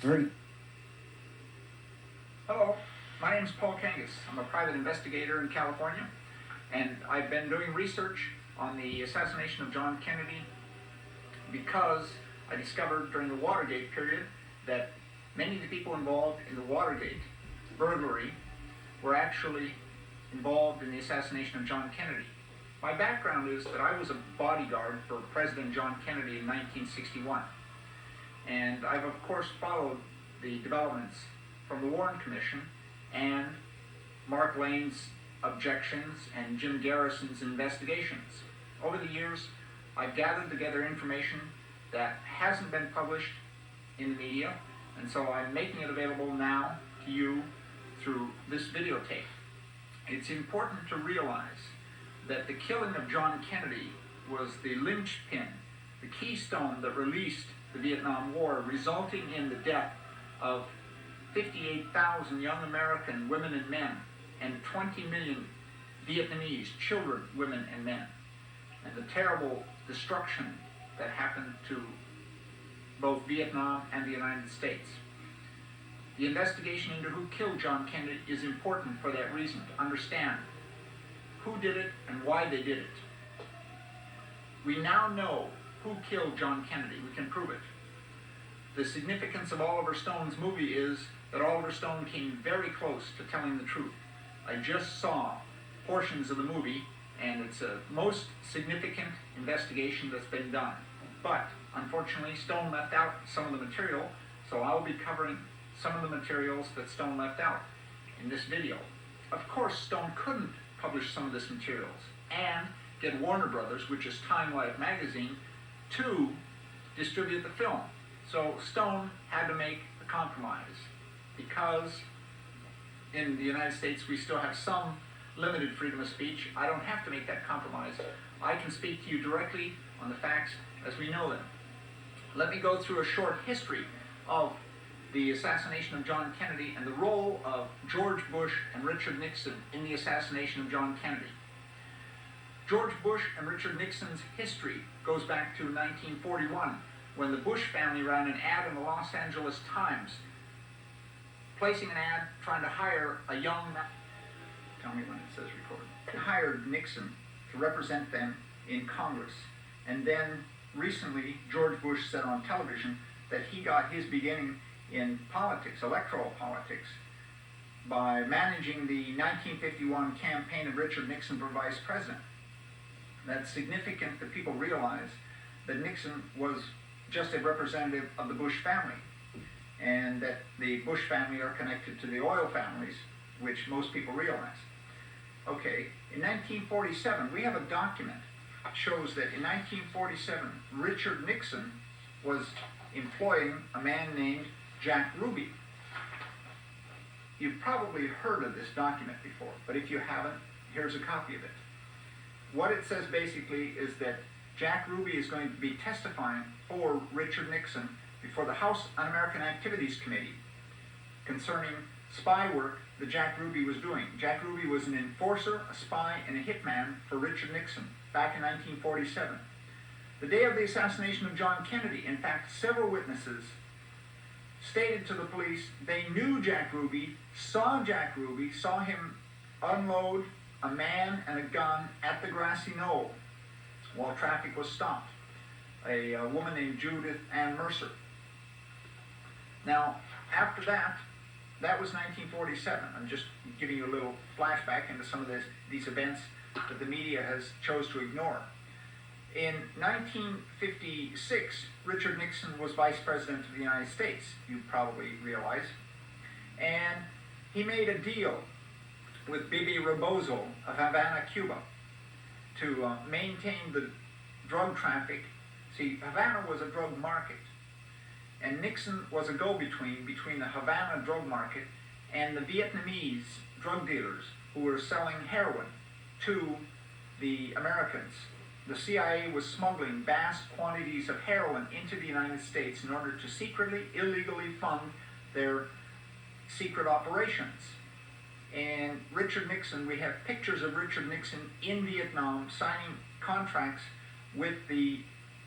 Three. Hello, my name is Paul Kangas. I'm a private investigator in California, and I've been doing research on the assassination of John Kennedy because I discovered during the Watergate period that many of the people involved in the Watergate burglary were actually involved in the assassination of John Kennedy. My background is that I was a bodyguard for President John Kennedy in 1961. And I've of course followed the developments from the Warren Commission and Mark Lane's objections and Jim Garrison's investigations. Over the years, I've gathered together information that hasn't been published in the media, and so I'm making it available now to you through this videotape. It's important to realize that the killing of John Kennedy was the linchpin, the keystone that released the Vietnam War, resulting in the death of 58,000 young American women and men and 20 million Vietnamese children, women and men, and the terrible destruction that happened to both Vietnam and the United States. The investigation into who killed John Kennedy is important for that reason, to understand who did it and why they did it. We now know who killed John Kennedy. We can prove it. The significance of Oliver Stone's movie is that Oliver Stone came very close to telling the truth. I just saw portions of the movie, and it's a most significant investigation that's been done. But unfortunately, Stone left out some of the material, so I'll be covering some of the materials that Stone left out in this video. Of course, Stone couldn't publish some of this materials and get Warner Brothers, which is Time Life magazine, to distribute the film. So Stone had to make a compromise because in the United States we still have some limited freedom of speech. I don't have to make that compromise. I can speak to you directly on the facts as we know them. Let me go through a short history of the assassination of John Kennedy and the role of George Bush and Richard Nixon in the assassination of John Kennedy. George Bush and Richard Nixon's history goes back to 1941, when the Bush family ran an ad in the Los Angeles Times, placing an ad trying to hire a young man. Tell me when it says record. Hired Nixon to represent them in Congress. And then recently, George Bush said on television that he got his beginning in politics, electoral politics, by managing the 1951 campaign of Richard Nixon for vice president. That's significant that people realize that Nixon was just a representative of the Bush family, and that the Bush family are connected to the oil families, which most people realize. Okay, in 1947, we have a document that shows that in 1947, Richard Nixon was employing a man named Jack Ruby. You've probably heard of this document before, but if you haven't, here's a copy of it. What it says basically is that Jack Ruby is going to be testifying for Richard Nixon before the House Un-American Activities Committee concerning spy work that Jack Ruby was doing. Jack Ruby was an enforcer, a spy, and a hitman for Richard Nixon back in 1947. The day of the assassination of John Kennedy, in fact, several witnesses stated to the police they knew Jack Ruby, saw him unload a man and a gun at the grassy knoll while traffic was stopped. A woman named Judith Ann Mercer. Now, after that was 1947. I'm just giving you a little flashback into some of these events that the media has chose to ignore. In 1956, Richard Nixon was Vice President of the United States, you probably realize, and he made a deal with Bibi Rebozo of Havana, Cuba, to maintain the drug traffic. See, Havana was a drug market, and Nixon was a go-between between the Havana drug market and the Vietnamese drug dealers who were selling heroin to the Americans. The CIA was smuggling vast quantities of heroin into the United States in order to secretly, illegally fund their secret operations. And Richard Nixon, we have pictures of Richard Nixon in Vietnam signing contracts with the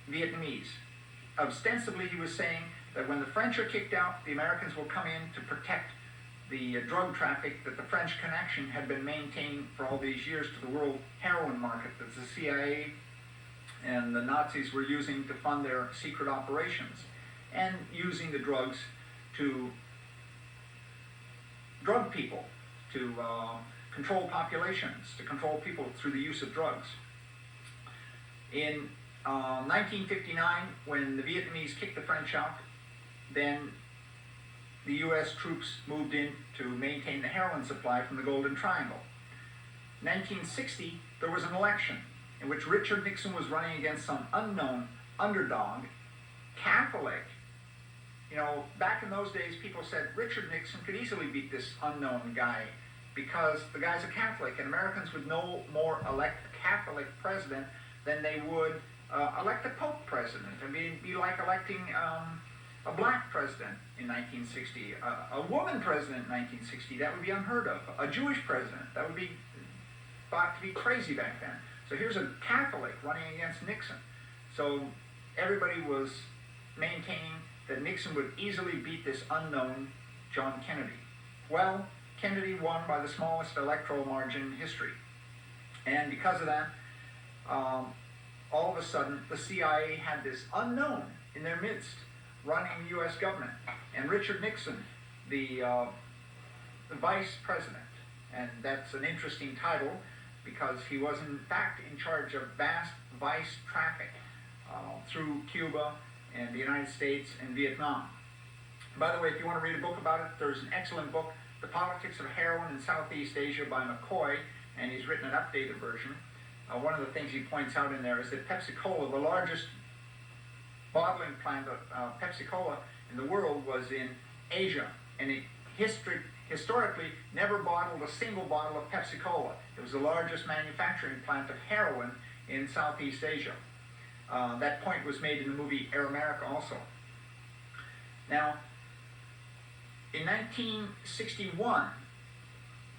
Vietnamese. Ostensibly, he was saying that when the French are kicked out, the Americans will come in to protect the drug traffic that the French connection had been maintaining for all these years to the world heroin market that the CIA and the Nazis were using to fund their secret operations, and using the drugs to drug people, to control populations, to control people through the use of drugs. In 1959, when the Vietnamese kicked the French out, then the U.S. troops moved in to maintain the heroin supply from the Golden Triangle. In 1960, there was an election in which Richard Nixon was running against some unknown underdog, Catholic. You know, back in those days, people said Richard Nixon could easily beat this unknown guy because the guy's a Catholic, and Americans would no more elect a Catholic president than they would elect a Pope president. I mean, it'd be like electing a black president in 1960, a woman president in 1960, that would be unheard of. A Jewish president, that would be thought to be crazy back then. So here's a Catholic running against Nixon. So everybody was maintaining that Nixon would easily beat this unknown John Kennedy. Well, Kennedy won by the smallest electoral margin in history. And because of that, all of a sudden, the CIA had this unknown in their midst running the U.S. government. And Richard Nixon, the vice president, and that's an interesting title because he was in fact in charge of vast vice traffic through Cuba and the United States and Vietnam. By the way, if you want to read a book about it, there's an excellent book, The Politics of Heroin in Southeast Asia by McCoy, and he's written an updated version. One of the things he points out in there is that Pepsi-Cola, the largest bottling plant of Pepsi-Cola in the world, was in Asia, and it historically never bottled a single bottle of Pepsi-Cola. It was the largest manufacturing plant of heroin in Southeast Asia. That point was made in the movie Air America also. Now, in 1961,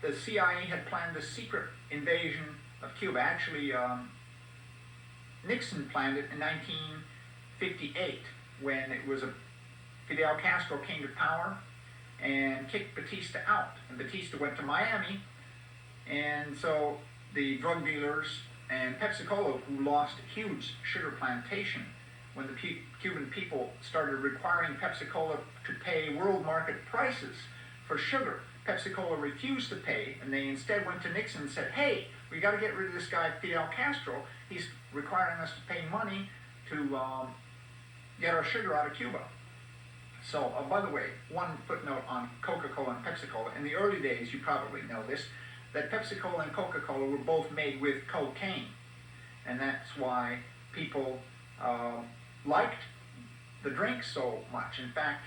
the CIA had planned a secret invasion of Cuba. Actually, Nixon planned it in 1958 when it was Fidel Castro came to power and kicked Batista out. And Batista went to Miami, and so the drug dealers and Pepsi-Cola, who lost a huge sugar plantation when the Cuban people started requiring Pepsi-Cola to pay world market prices for sugar. Pepsi-Cola refused to pay, and they instead went to Nixon and said, hey, we got to get rid of this guy Fidel Castro. He's requiring us to pay money to get our sugar out of Cuba. So, by the way, one footnote on Coca-Cola and Pepsi-Cola. In the early days, you probably know this, that Pepsi-Cola and Coca-Cola were both made with cocaine. And that's why people liked the drink so much. In fact,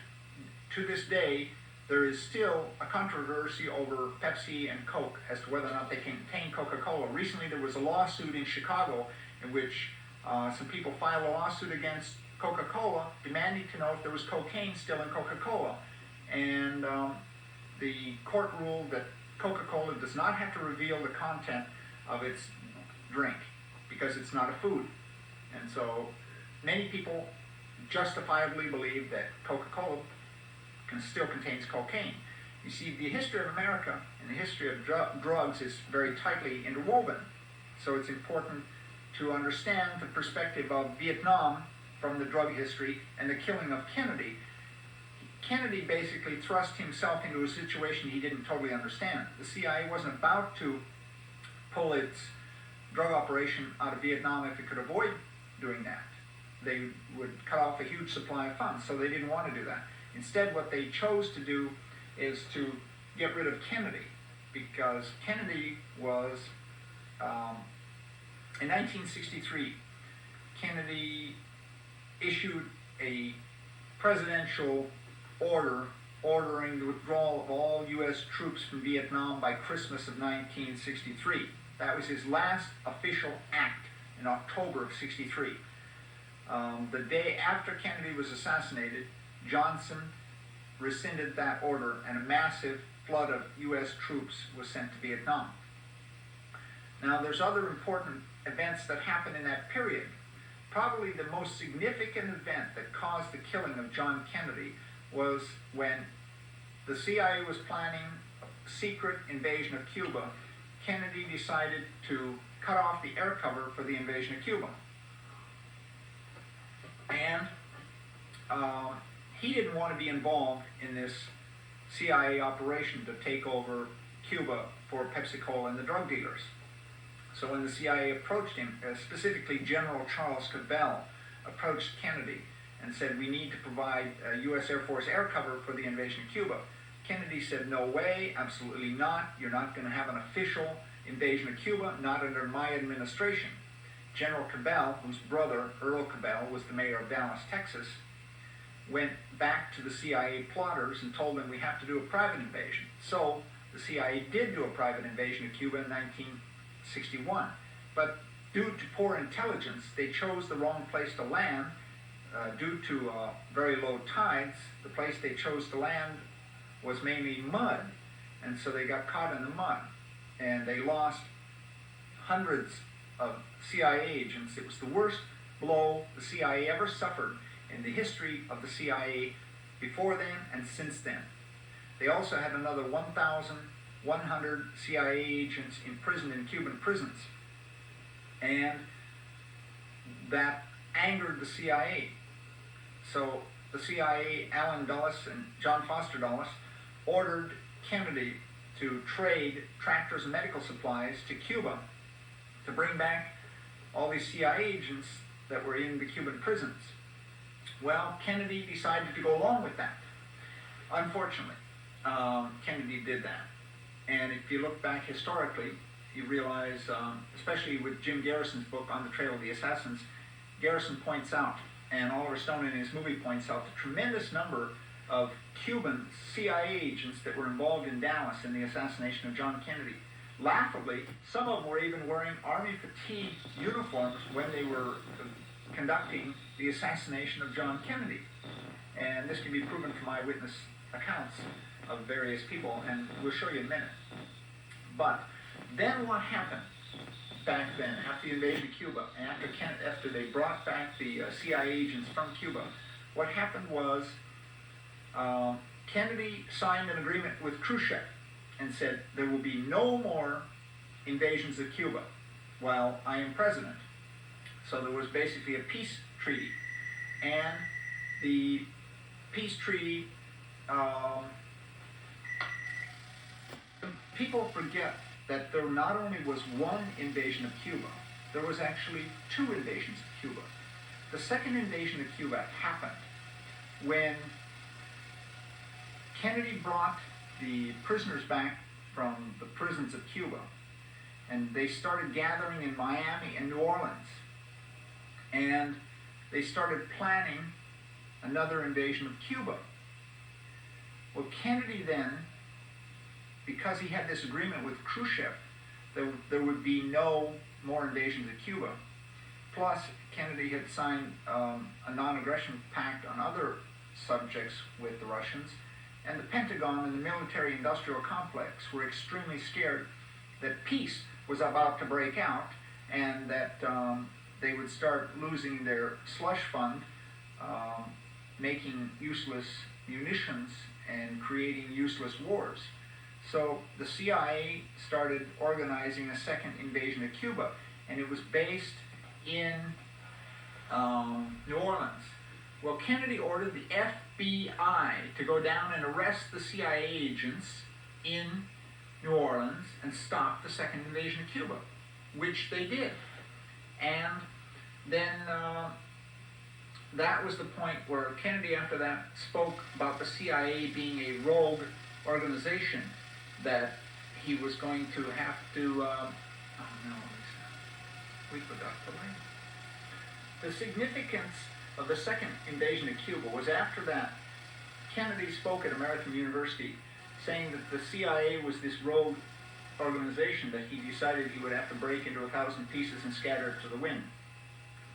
to this day, there is still a controversy over Pepsi and Coke as to whether or not they contain Coca-Cola. Recently, there was a lawsuit in Chicago in which some people filed a lawsuit against Coca-Cola demanding to know if there was cocaine still in Coca-Cola. And the court ruled that Coca-Cola does not have to reveal the content of its drink because it's not a food. And so many people justifiably believe that Coca-Cola still contains cocaine. You see, the history of America and the history of drugs is very tightly interwoven. So it's important to understand the perspective of Vietnam from the drug history and the killing of Kennedy. Kennedy basically thrust himself into a situation he didn't totally understand. The CIA wasn't about to pull its drug operation out of Vietnam if it could avoid doing that. They would cut off a huge supply of funds, so they didn't want to do that. Instead, what they chose to do is to get rid of Kennedy, because Kennedy was, in 1963, Kennedy issued a presidential order ordering the withdrawal of all U.S. troops from Vietnam by Christmas of 1963. That was his last official act in October of '63. The day after Kennedy was assassinated, Johnson rescinded that order, and a massive flood of U.S. troops was sent to Vietnam. Now, there's other important events that happened in that period. probably the most significant event that caused the killing of John Kennedy was when the CIA was planning a secret invasion of Cuba. Kennedy decided to cut off the air cover for the invasion of Cuba. And he didn't want to be involved in this CIA operation to take over Cuba for Pepsi-Cola and the drug dealers. So when the CIA approached him, specifically General Charles Cabell approached Kennedy and said, we need to provide U.S. Air Force air cover for the invasion of Cuba. Kennedy said, no way, absolutely not. You're not going to have an official invasion of Cuba, not under my administration. General Cabell, whose brother, Earl Cabell, was the mayor of Dallas, Texas, went back to the CIA plotters and told them we have to do a private invasion. So the CIA did do a private invasion of Cuba in 1961. But due to poor intelligence, they chose the wrong place to land. Due to very low tides, the place they chose to land was mainly mud, and so they got caught in the mud. And they lost hundreds of CIA agents. It was the worst blow the CIA ever suffered in the history of the CIA before then and since then. They also had another 1,100 CIA agents imprisoned in Cuban prisons. And that angered the CIA. So the CIA, Allen Dulles and John Foster Dulles, ordered Kennedy to trade tractors and medical supplies to Cuba to bring back all these CIA agents that were in the Cuban prisons. Well, Kennedy decided to go along with that. Unfortunately, Kennedy did that. And if you look back historically, you realize, especially with Jim Garrison's book, On the Trail of the Assassins, Garrison points out, and Oliver Stone in his movie points out, the tremendous number of Cuban CIA agents that were involved in Dallas in the assassination of John Kennedy. Laughably, some of them were even wearing army fatigue uniforms when they were conducting the assassination of John Kennedy. And this can be proven from eyewitness accounts of various people, and we'll show you in a minute. But then what happened back then, after the invasion of Cuba, and after they brought back the CIA agents from Cuba, what happened was Kennedy signed an agreement with Khrushchev and said, there will be no more invasions of Cuba while I am president. So there was basically a peace treaty. And the peace treaty, people forget that there not only was one invasion of Cuba, there was actually two invasions of Cuba. The second invasion of Cuba happened when Kennedy brought the prisoners back from the prisons of Cuba, and they started gathering in Miami and New Orleans, and they started planning another invasion of Cuba. Well, Kennedy then, because he had this agreement with Khrushchev, there would be no more invasions of Cuba. Plus, Kennedy had signed a non-aggression pact on other subjects with the Russians, and the Pentagon and the military-industrial complex were extremely scared that peace was about to break out and that they would start losing their slush fund, making useless munitions and creating useless wars. So the CIA started organizing a second invasion of Cuba, and it was based in New Orleans. Well, Kennedy ordered the FBI to go down and arrest the CIA agents in New Orleans and stop the second invasion of Cuba, which they did. And then that was the point where Kennedy, after that, spoke about the CIA being a rogue organization, that he was going to have to, we forgot the line. The significance of the second invasion of Cuba was after that, Kennedy spoke at American University saying that the CIA was this rogue organization that he decided he would have to break into 1,000 pieces and scatter it to the wind.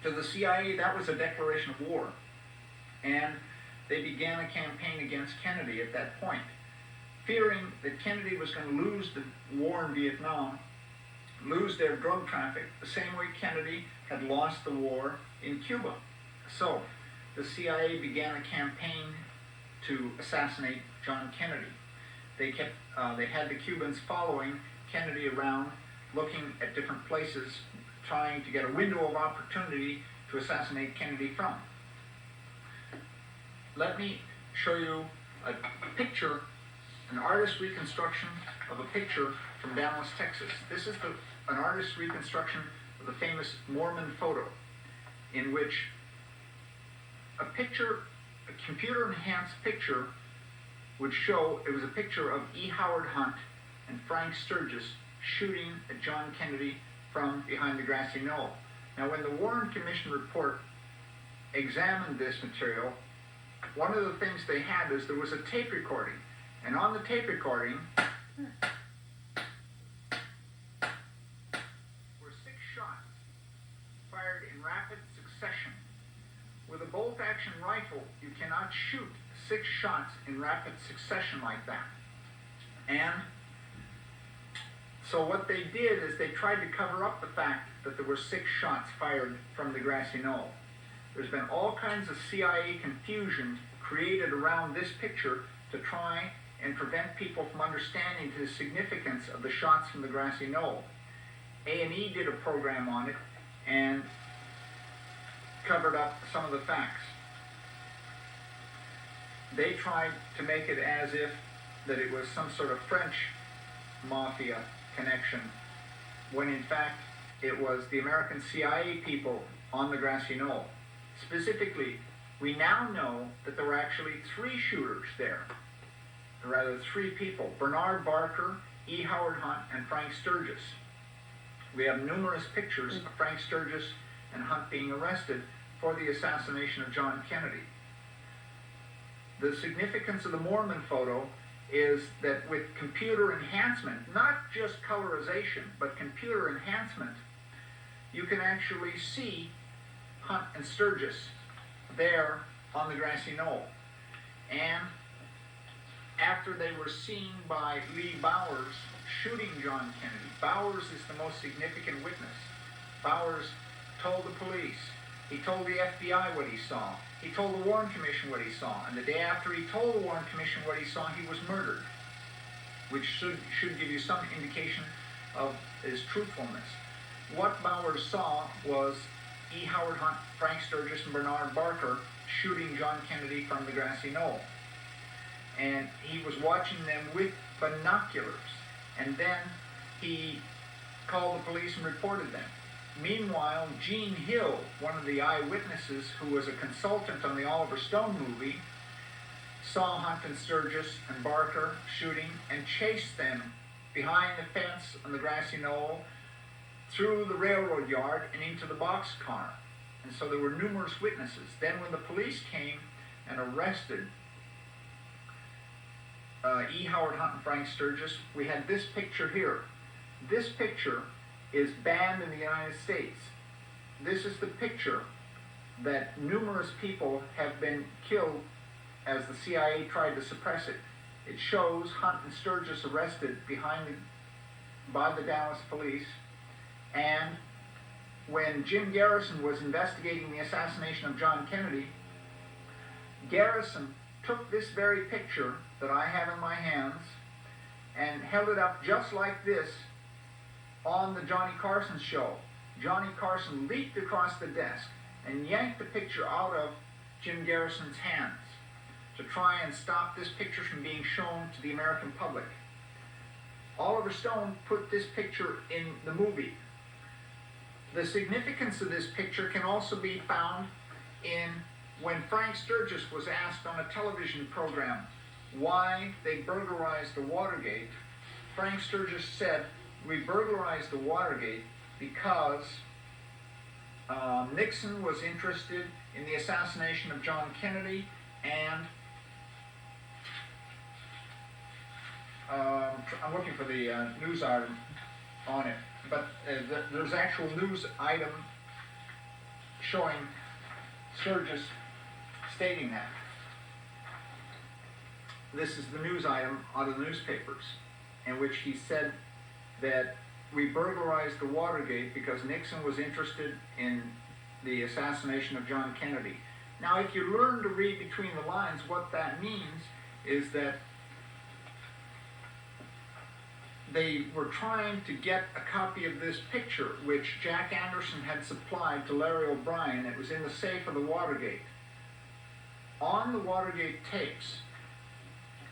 To the CIA, that was a declaration of war. And they began a campaign against Kennedy at that point, fearing that Kennedy was going to lose the war in Vietnam, lose their drug traffic, the same way Kennedy had lost the war in Cuba. So the CIA began a campaign to assassinate John Kennedy. They had the Cubans following Kennedy around, looking at different places, trying to get a window of opportunity to assassinate Kennedy from. Let me show you a picture, an artist's reconstruction of a picture from Dallas, Texas. This is an artist's reconstruction of the famous Mormon photo, in which a computer-enhanced picture would show it was a picture of E. Howard Hunt and Frank Sturgis shooting at John Kennedy from behind the grassy knoll. Now, when the Warren Commission report examined this material, one of the things they had is there was a tape recording, and on the tape recording were 6 shots fired in rapid succession. With a bolt-action rifle, you cannot shoot 6 shots in rapid succession like that. And so what they did is they tried to cover up the fact that there were 6 shots fired from the grassy knoll. There's been all kinds of CIA confusion created around this picture to try and prevent people from understanding the significance of the shots from the grassy knoll. A&E did a program on it and covered up some of the facts. They tried to make it as if that it was some sort of French mafia connection, when in fact it was the American CIA people on the grassy knoll. Specifically, we now know that there were actually 3 shooters there, or rather 3 people: Bernard Barker, E. Howard Hunt, and Frank Sturgis. We have numerous pictures of Frank Sturgis and Hunt being arrested for the assassination of John Kennedy. The significance of the Mormon photo is that with computer enhancement, not just colorization, but computer enhancement, you can actually see Hunt and Sturgis there on the grassy knoll. And after they were seen by Lee Bowers shooting John Kennedy, Bowers is the most significant witness. Bowers told the police, he told the FBI what he saw, he told the Warren Commission what he saw, and the day after he told the Warren Commission what he saw, he was murdered, which should give you some indication of his truthfulness. What Bowers saw was E. Howard Hunt, Frank Sturgis, and Bernard Barker shooting John Kennedy from the grassy knoll. And he was watching them with binoculars, and then he called the police and reported them. Meanwhile, Gene Hill, one of the eyewitnesses who was a consultant on the Oliver Stone movie, saw Hunt and Sturgis and Barker shooting and chased them behind the fence on the grassy knoll, through the railroad yard, and into the boxcar. And so there were numerous witnesses. Then when the police came and arrested E. Howard Hunt and Frank Sturgis, we had this picture here. This picture is banned in the United States. This is the picture that numerous people have been killed as the CIA tried to suppress it. It shows Hunt and Sturgis arrested by the Dallas police, and when Jim Garrison was investigating the assassination of John Kennedy, Garrison took this very picture that I have in my hands and held it up just like this on the Johnny Carson show. Johnny Carson leaped across the desk and yanked the picture out of Jim Garrison's hands to try and stop this picture from being shown to the American public. Oliver Stone put this picture in the movie. The significance of this picture can also be found in when Frank Sturgis was asked on a television program why they burglarized the Watergate. Frank Sturgis said, "We burglarized the Watergate because Nixon was interested in the assassination of John Kennedy, and I'm looking for the news item on it, but there's actual news item showing Sturgis stating that. This is the news item out of the newspapers, in which he said that we burglarized the Watergate because Nixon was interested in the assassination of John Kennedy. Now, if you learn to read between the lines, what that means is that they were trying to get a copy of this picture, which Jack Anderson had supplied to Larry O'Brien. It was in the safe of the Watergate. On the Watergate tapes,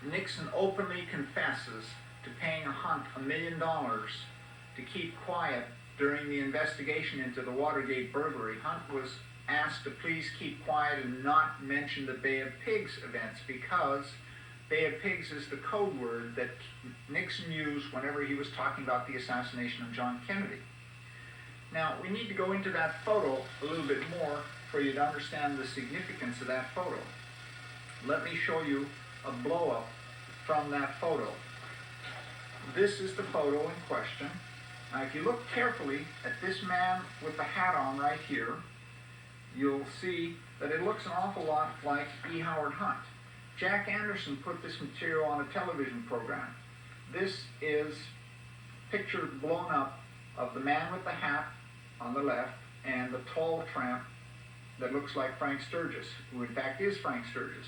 Nixon openly confesses to paying Hunt $1 million to keep quiet during the investigation into the Watergate burglary. Hunt was asked to please keep quiet and not mention the Bay of Pigs events, because Bay of Pigs is the code word that Nixon used whenever he was talking about the assassination of John Kennedy. Now, we need to go into that photo a little bit more for you to understand the significance of that photo. Let me show you a blow-up from that photo. This is the photo in question. Now, if you look carefully at this man with the hat on right here, you'll see that it looks an awful lot like E. Howard Hunt. Jack Anderson put this material on a television program. This is picture blown up of the man with the hat on the left and the tall tramp that looks like Frank Sturgis, who in fact is Frank Sturgis.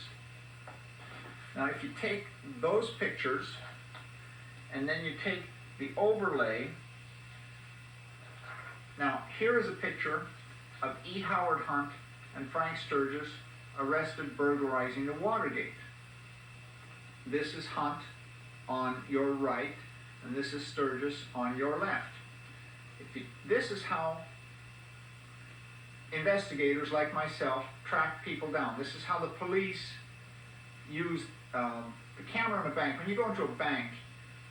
Now, if you take those pictures and then you take the overlay, now here is a picture of E. Howard Hunt and Frank Sturgis arrested burglarizing the Watergate. This is Hunt on your right, and this is Sturgis on your left. This is how investigators like myself track people down. This is how the police use the camera in a bank. When you go into a bank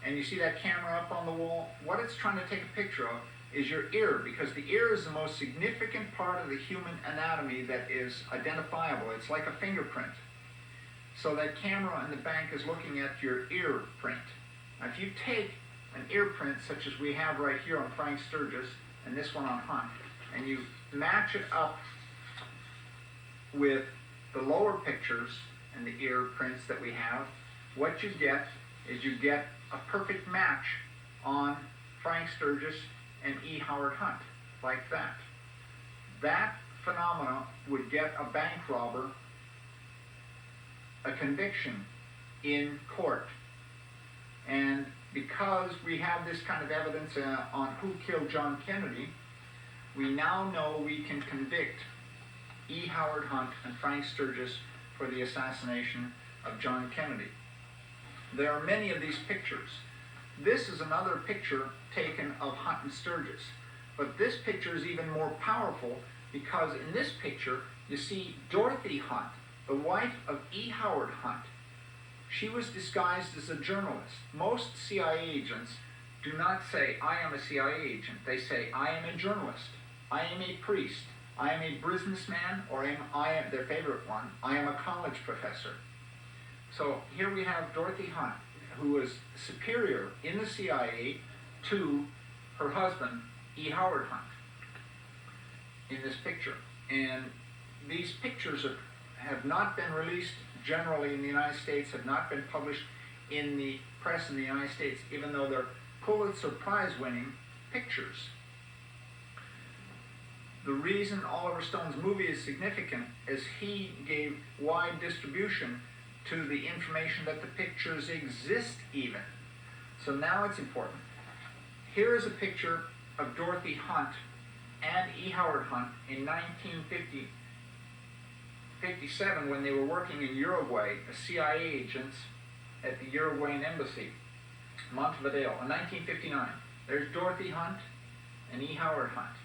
and you see that camera up on the wall, what it's trying to take a picture of is your ear, because the ear is the most significant part of the human anatomy that is identifiable. It's like a fingerprint. So that camera in the bank is looking at your ear print. Now, if you take an ear print such as we have right here on Frank Sturgis and this one on Hunt, and you match it up with the lower pictures and the ear prints that we have, what you get is you get a perfect match on Frank Sturgis and E. Howard Hunt, like that. That phenomena would get a bank robber a conviction in court. And because we have this kind of evidence on who killed John Kennedy, we now know we can convict E. Howard Hunt and Frank Sturgis for the assassination of John Kennedy. There are many of these pictures. This is another picture taken of Hunt and Sturgis. But this picture is even more powerful because in this picture you see Dorothy Hunt, the wife of E. Howard Hunt. She was disguised as a journalist. Most CIA agents do not say, I am a CIA agent. They say, I am a journalist. I am a priest. I am a businessman, or I am their favorite one, I am a college professor. So here we have Dorothy Hunt, who was superior in the CIA to her husband, E. Howard Hunt, in this picture. And these pictures have not been released generally in the United States, have not been published in the press in the United States, even though they're Pulitzer Prize-winning pictures. The reason Oliver Stone's movie is significant is he gave wide distribution to the information that the pictures exist even. So now it's important. Here is a picture of Dorothy Hunt and E. Howard Hunt in 1957 when they were working in Uruguay as CIA agents at the Uruguayan embassy, Montevideo, in 1959. There's Dorothy Hunt and E. Howard Hunt.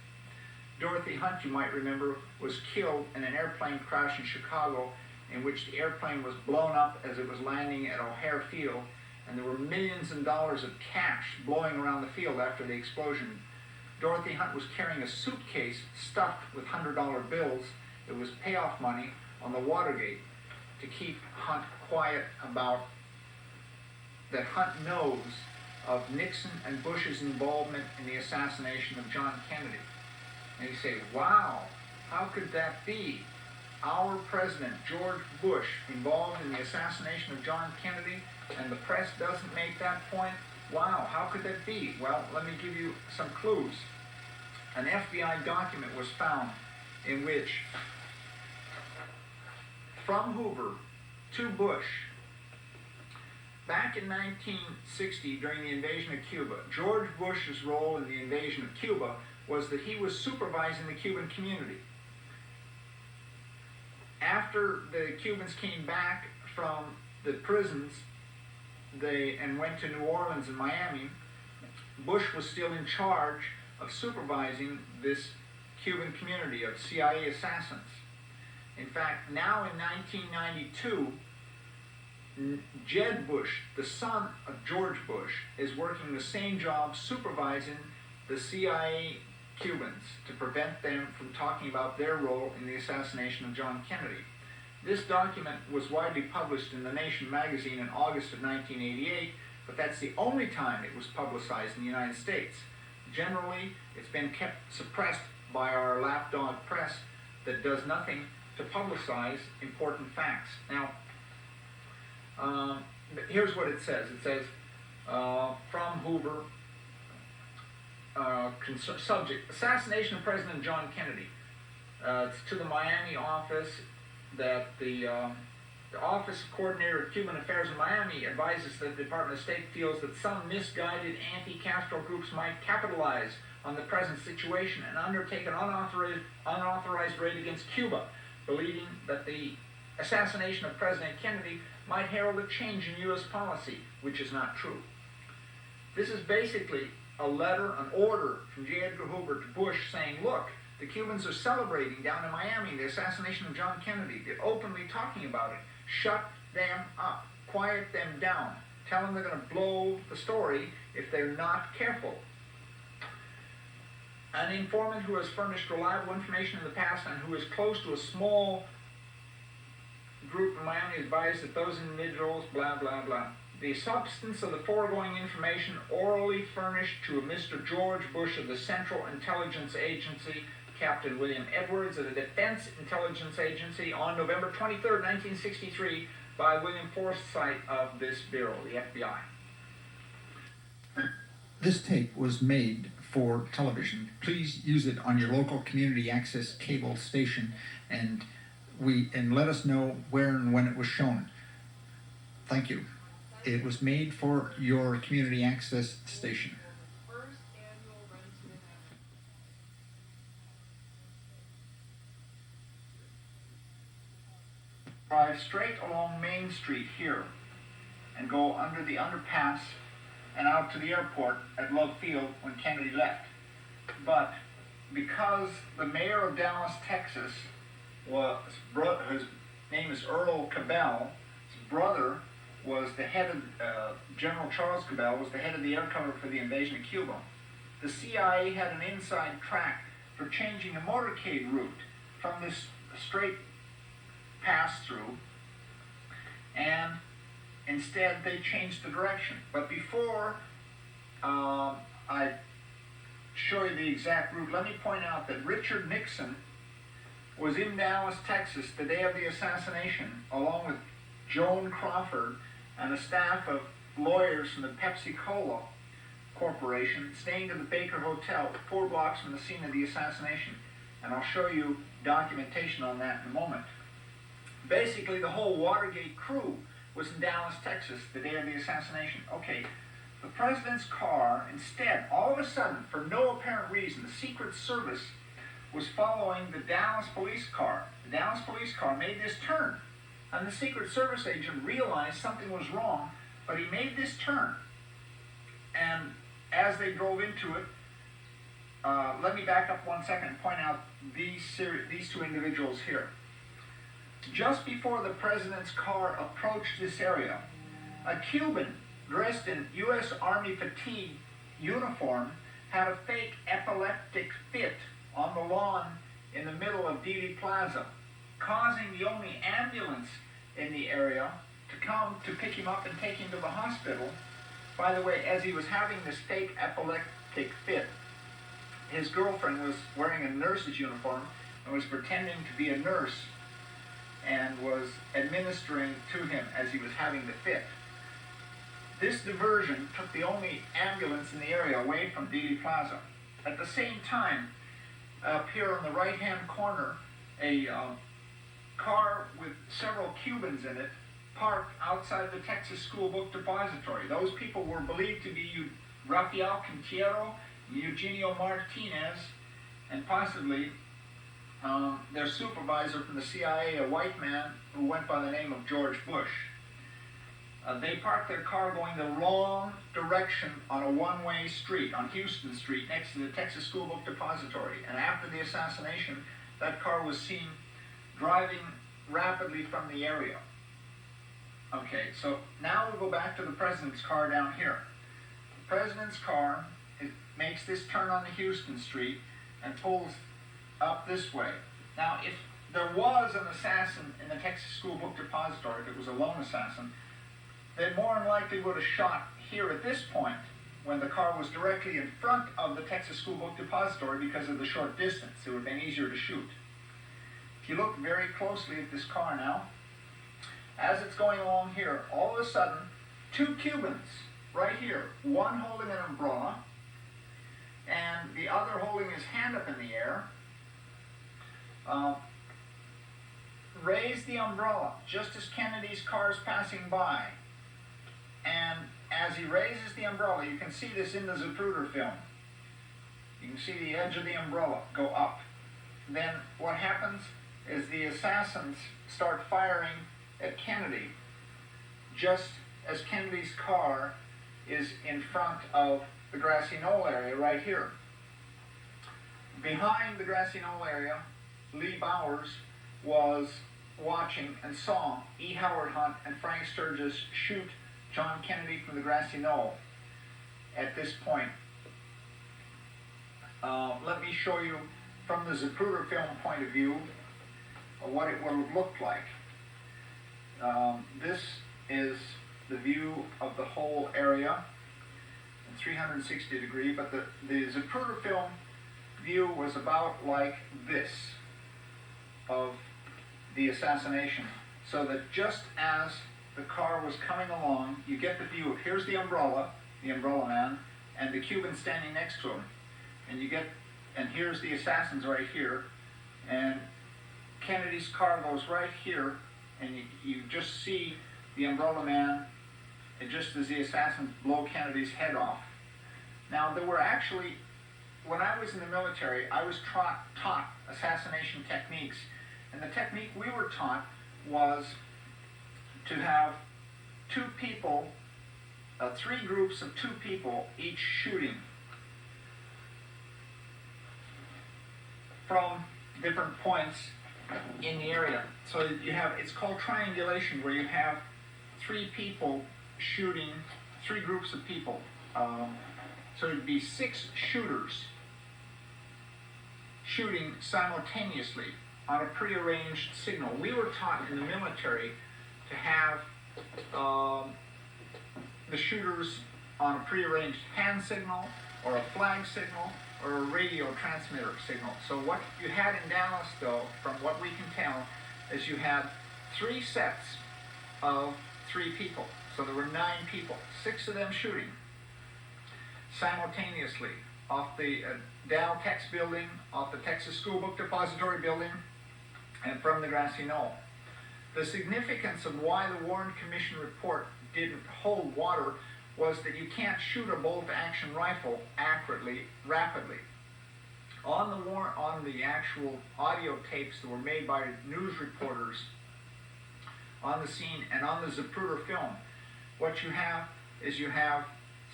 Dorothy Hunt, you might remember, was killed in an airplane crash in Chicago in which the airplane was blown up as it was landing at O'Hare Field, and there were millions of dollars of cash blowing around the field after the explosion. Dorothy Hunt was carrying a suitcase stuffed with $100 bills. It was payoff money on the Watergate to keep Hunt quiet about that Hunt knows of Nixon and Bush's involvement in the assassination of John Kennedy. And you say, wow, how could that be? Our president, George Bush, involved in the assassination of John Kennedy, and the press doesn't make that point? Wow, how could that be? Well, let me give you some clues. An FBI document was found in which, from Hoover to Bush, back in 1960, during the invasion of Cuba, George Bush's role in the invasion of Cuba was that he was supervising the Cuban community. After the Cubans came back from the prisons and went to New Orleans and Miami, Bush was still in charge of supervising this Cuban community of CIA assassins. In fact, now in 1992, Jeb Bush, the son of George Bush, is working the same job supervising the CIA Cubans to prevent them from talking about their role in the assassination of John Kennedy. This document was widely published in The Nation magazine in August of 1988, but that's the only time it was publicized in the United States. Generally, it's been kept suppressed by our lapdog press that does nothing to publicize important facts. Now, here's what it says. It says, from Hoover, subject, assassination of President John Kennedy. It's to the Miami office that the Office of Coordinator of Cuban Affairs in Miami advises that the Department of State feels that some misguided anti-Castro groups might capitalize on the present situation and undertake an unauthorized raid against Cuba, believing that the assassination of President Kennedy might herald a change in U.S. policy, which is not true. This is basically a letter, an order from J. Edgar Hoover to Bush saying, look, the Cubans are celebrating down in Miami the assassination of John Kennedy. They're openly talking about it. Shut them up. Quiet them down. Tell them they're going to blow the story if they're not careful. An informant who has furnished reliable information in the past and who is close to a small group in Miami advised that those individuals, blah, blah, blah. The substance of the foregoing information orally furnished to Mr. George Bush of the Central Intelligence Agency, Captain William Edwards of the Defense Intelligence Agency on November 23, 1963, by William Forsythe of this bureau, the FBI. This tape was made for television. Please use it on your local community access cable station and let us know where and when it was shown. Thank you. It was made for your community access station. Drive straight along Main Street here and go under the underpass and out to the airport at Love Field when Kennedy left. But because the mayor of Dallas, Texas, his name is Earl Cabell, his brother was the head of, General Charles Cabell was the head of the air cover for the invasion of Cuba. The CIA had an inside track for changing the motorcade route from this straight pass-through, and instead they changed the direction. But before I show you the exact route, let me point out that Richard Nixon was in Dallas, Texas, the day of the assassination, along with Joan Crawford and a staff of lawyers from the Pepsi-Cola Corporation, staying at the Baker Hotel, 4 blocks from the scene of the assassination. And I'll show you documentation on that in a moment. Basically, the whole Watergate crew was in Dallas, Texas, the day of the assassination. Okay, the president's car, instead, all of a sudden, for no apparent reason, the Secret Service was following the Dallas police car. The Dallas police car made this turn, and the Secret Service agent realized something was wrong, but he made this turn. And as they drove into it, let me back up 1 second and point out these 2 individuals here. Just before the president's car approached this area, a Cuban dressed in U.S. Army fatigue uniform had a fake epileptic fit on the lawn in the middle of Dealey Plaza, causing the only ambulance in the area to come to pick him up and take him to the hospital. By the way, as he was having this fake epileptic fit, his girlfriend was wearing a nurse's uniform and was pretending to be a nurse and was administering to him as he was having the fit. This diversion took the only ambulance in the area away from Dealey Plaza. At the same time, up here on the right-hand corner, a car with several Cubans in it parked outside the Texas School Book Depository. Those people were believed to be Rafael Quintero, Eugenio Martinez, and possibly their supervisor from the CIA, a white man who went by the name of George Bush. They parked their car going the wrong direction on a one-way street, on Houston Street, next to the Texas School Book Depository. And after the assassination, that car was seen driving rapidly from the area. Okay, so now we'll go back to the president's car down here. The president's car, it makes this turn on the Houston Street and pulls up this way. Now, if there was an assassin in the Texas School Book Depository, if it was a lone assassin, they more than likely would have shot here at this point when the car was directly in front of the Texas School Book Depository because of the short distance. It would have been easier to shoot. If you look very closely at this car now, as it's going along here, all of a sudden, two Cubans right here, one holding an umbrella and the other holding his hand up in the air, raise the umbrella just as Kennedy's car is passing by. And as he raises the umbrella, you can see this in the Zapruder film. You can see the edge of the umbrella go up. Then what happens is the assassins start firing at Kennedy just as Kennedy's car is in front of the grassy knoll area right here. Behind the grassy knoll area, Lee Bowers was watching and saw E. Howard Hunt and Frank Sturgis shoot John Kennedy from the grassy knoll at this point. Let me show you from the Zapruder film point of view what it would have looked like. This is the view of the whole area in 360 degree, but the Zapruder film view was about like this of the assassination. So that just as the car was coming along, you get the view of here's the umbrella man, and the Cuban standing next to him. And here's the assassins right here, and Kennedy's car goes right here, and you just see the umbrella man, and just as the assassins blow Kennedy's head off. Now, there were actually, when I was in the military, I was taught assassination techniques, and the technique we were taught was to have two people, three groups of two people, each shooting from different points in the area. So you have, it's called triangulation, where you have three people shooting, three groups of people. So it'd be 6 shooters shooting simultaneously on a prearranged signal. We were taught in the military to have the shooters on a prearranged hand signal, or a flag signal, or a radio transmitter signal. So what you had in Dallas, though, from what we can tell, is you had 3 sets of 3 people. So there were 9 people, 6 of them shooting simultaneously off the Dow Tex building, off the Texas School Book Depository building, and from the grassy knoll. The significance of why the Warren Commission report didn't hold water was that you can't shoot a bolt-action rifle accurately, rapidly. On the actual audio tapes that were made by news reporters on the scene and on the Zapruder film, what you have is you have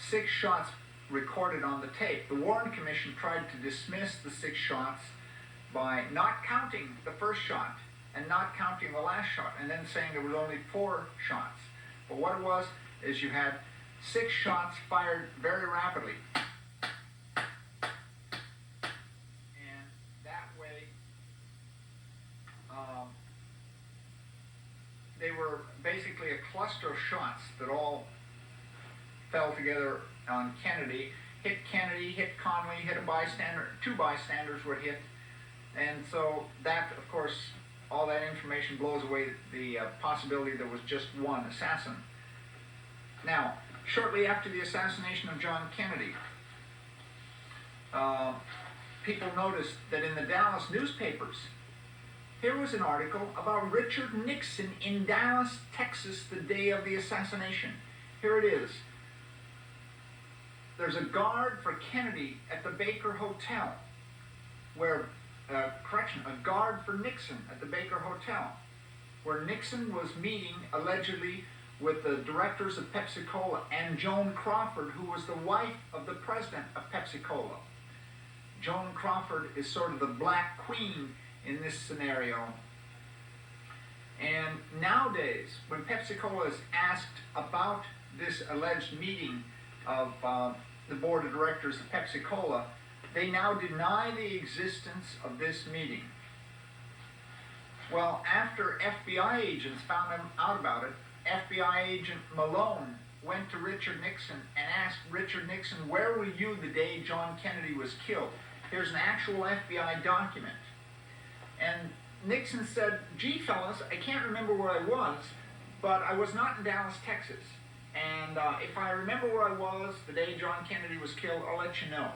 6 shots recorded on the tape. The Warren Commission tried to dismiss the 6 shots by not counting the first shot and not counting the last shot, and then saying there was only 4 shots. But what it was is you had 6 shots fired very rapidly. And that way, they were basically a cluster of shots that all fell together on Kennedy, hit Conley, hit a bystander, 2 bystanders were hit, and so that, of course, all that information blows away the possibility there was just one assassin. Now, shortly after the assassination of John Kennedy, people noticed that in the Dallas newspapers, here was an article about Richard Nixon in Dallas, Texas, the day of the assassination. Here it is. There's a guard for Kennedy at the Baker Hotel, a guard for Nixon at the Baker Hotel, where Nixon was meeting, allegedly, with the directors of Pepsi-Cola and Joan Crawford, who was the wife of the president of Pepsi-Cola. Joan Crawford is sort of the black queen in this scenario. And nowadays, when Pepsi-Cola is asked about this alleged meeting of the board of directors of Pepsi-Cola, they now deny the existence of this meeting. Well, after FBI agents found out about it, FBI agent Malone went to Richard Nixon and asked Richard Nixon, where were you the day John Kennedy was killed? Here's an actual FBI document. And Nixon said, gee, fellas, I can't remember where I was, but I was not in Dallas, Texas. And if I remember where I was the day John Kennedy was killed, I'll let you know.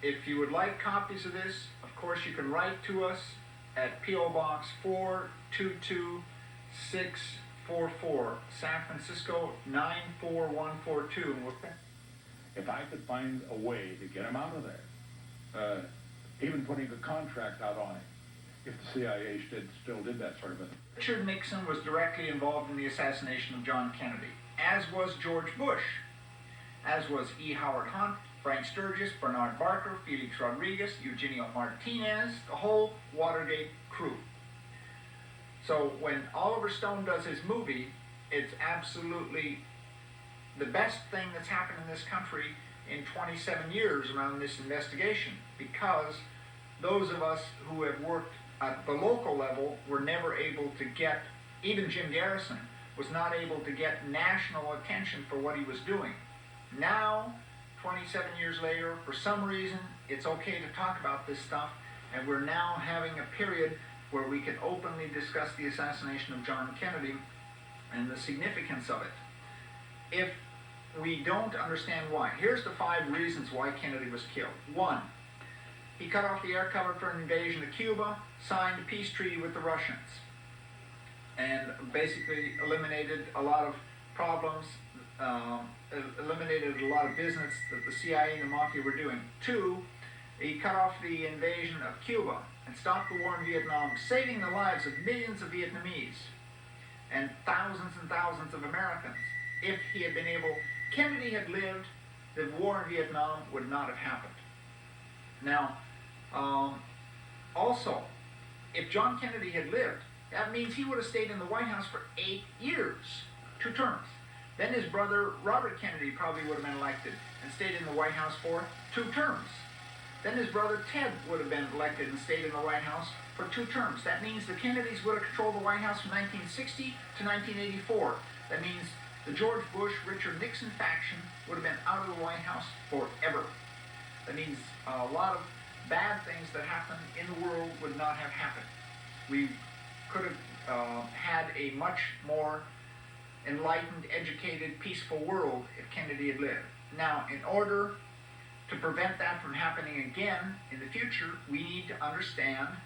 If you would like copies of this, of course, you can write to us at P.O. Box 422644, San Francisco 94142. If I could find a way to get him out of there, even putting a contract out on it, if the CIA still did that sort of a thing. Richard Nixon was directly involved in the assassination of John Kennedy, as was George Bush, as was E. Howard Hunt, Frank Sturgis, Bernard Barker, Felix Rodriguez, Eugenio Martinez, the whole Watergate crew. So when Oliver Stone does his movie, it's absolutely the best thing that's happened in this country in 27 years around this investigation, because those of us who have worked at the local level were never able to get, even Jim Garrison was not able to get national attention for what he was doing. Now, 27 years later, for some reason, it's okay to talk about this stuff, and we're now having a period where we can openly discuss the assassination of John Kennedy and the significance of it. If we don't understand why, here's the 5 reasons why Kennedy was killed. 1, he cut off the air cover for an invasion of Cuba, signed a peace treaty with the Russians, and basically eliminated a lot of problems, eliminated a lot of business that the CIA and the Mafia were doing. 2, he cut off the invasion of Cuba and stopped the war in Vietnam, saving the lives of millions of Vietnamese and thousands of Americans. If he had been able, Kennedy had lived, the war in Vietnam would not have happened. Now, also, if John Kennedy had lived, that means he would have stayed in the White House for 8 years, 2 terms. Then his brother, Robert Kennedy, probably would have been elected and stayed in the White House for 2 terms. Then his brother Ted would have been elected and stayed in the White House for 2 terms. That means the Kennedys would have controlled the White House from 1960 to 1984. That means the George Bush, Richard Nixon faction would have been out of the White House forever. That means a lot of bad things that happened in the world would not have happened. We could have had a much more enlightened, educated, peaceful world if Kennedy had lived. Now, in order to prevent that from happening again in the future, we need to understand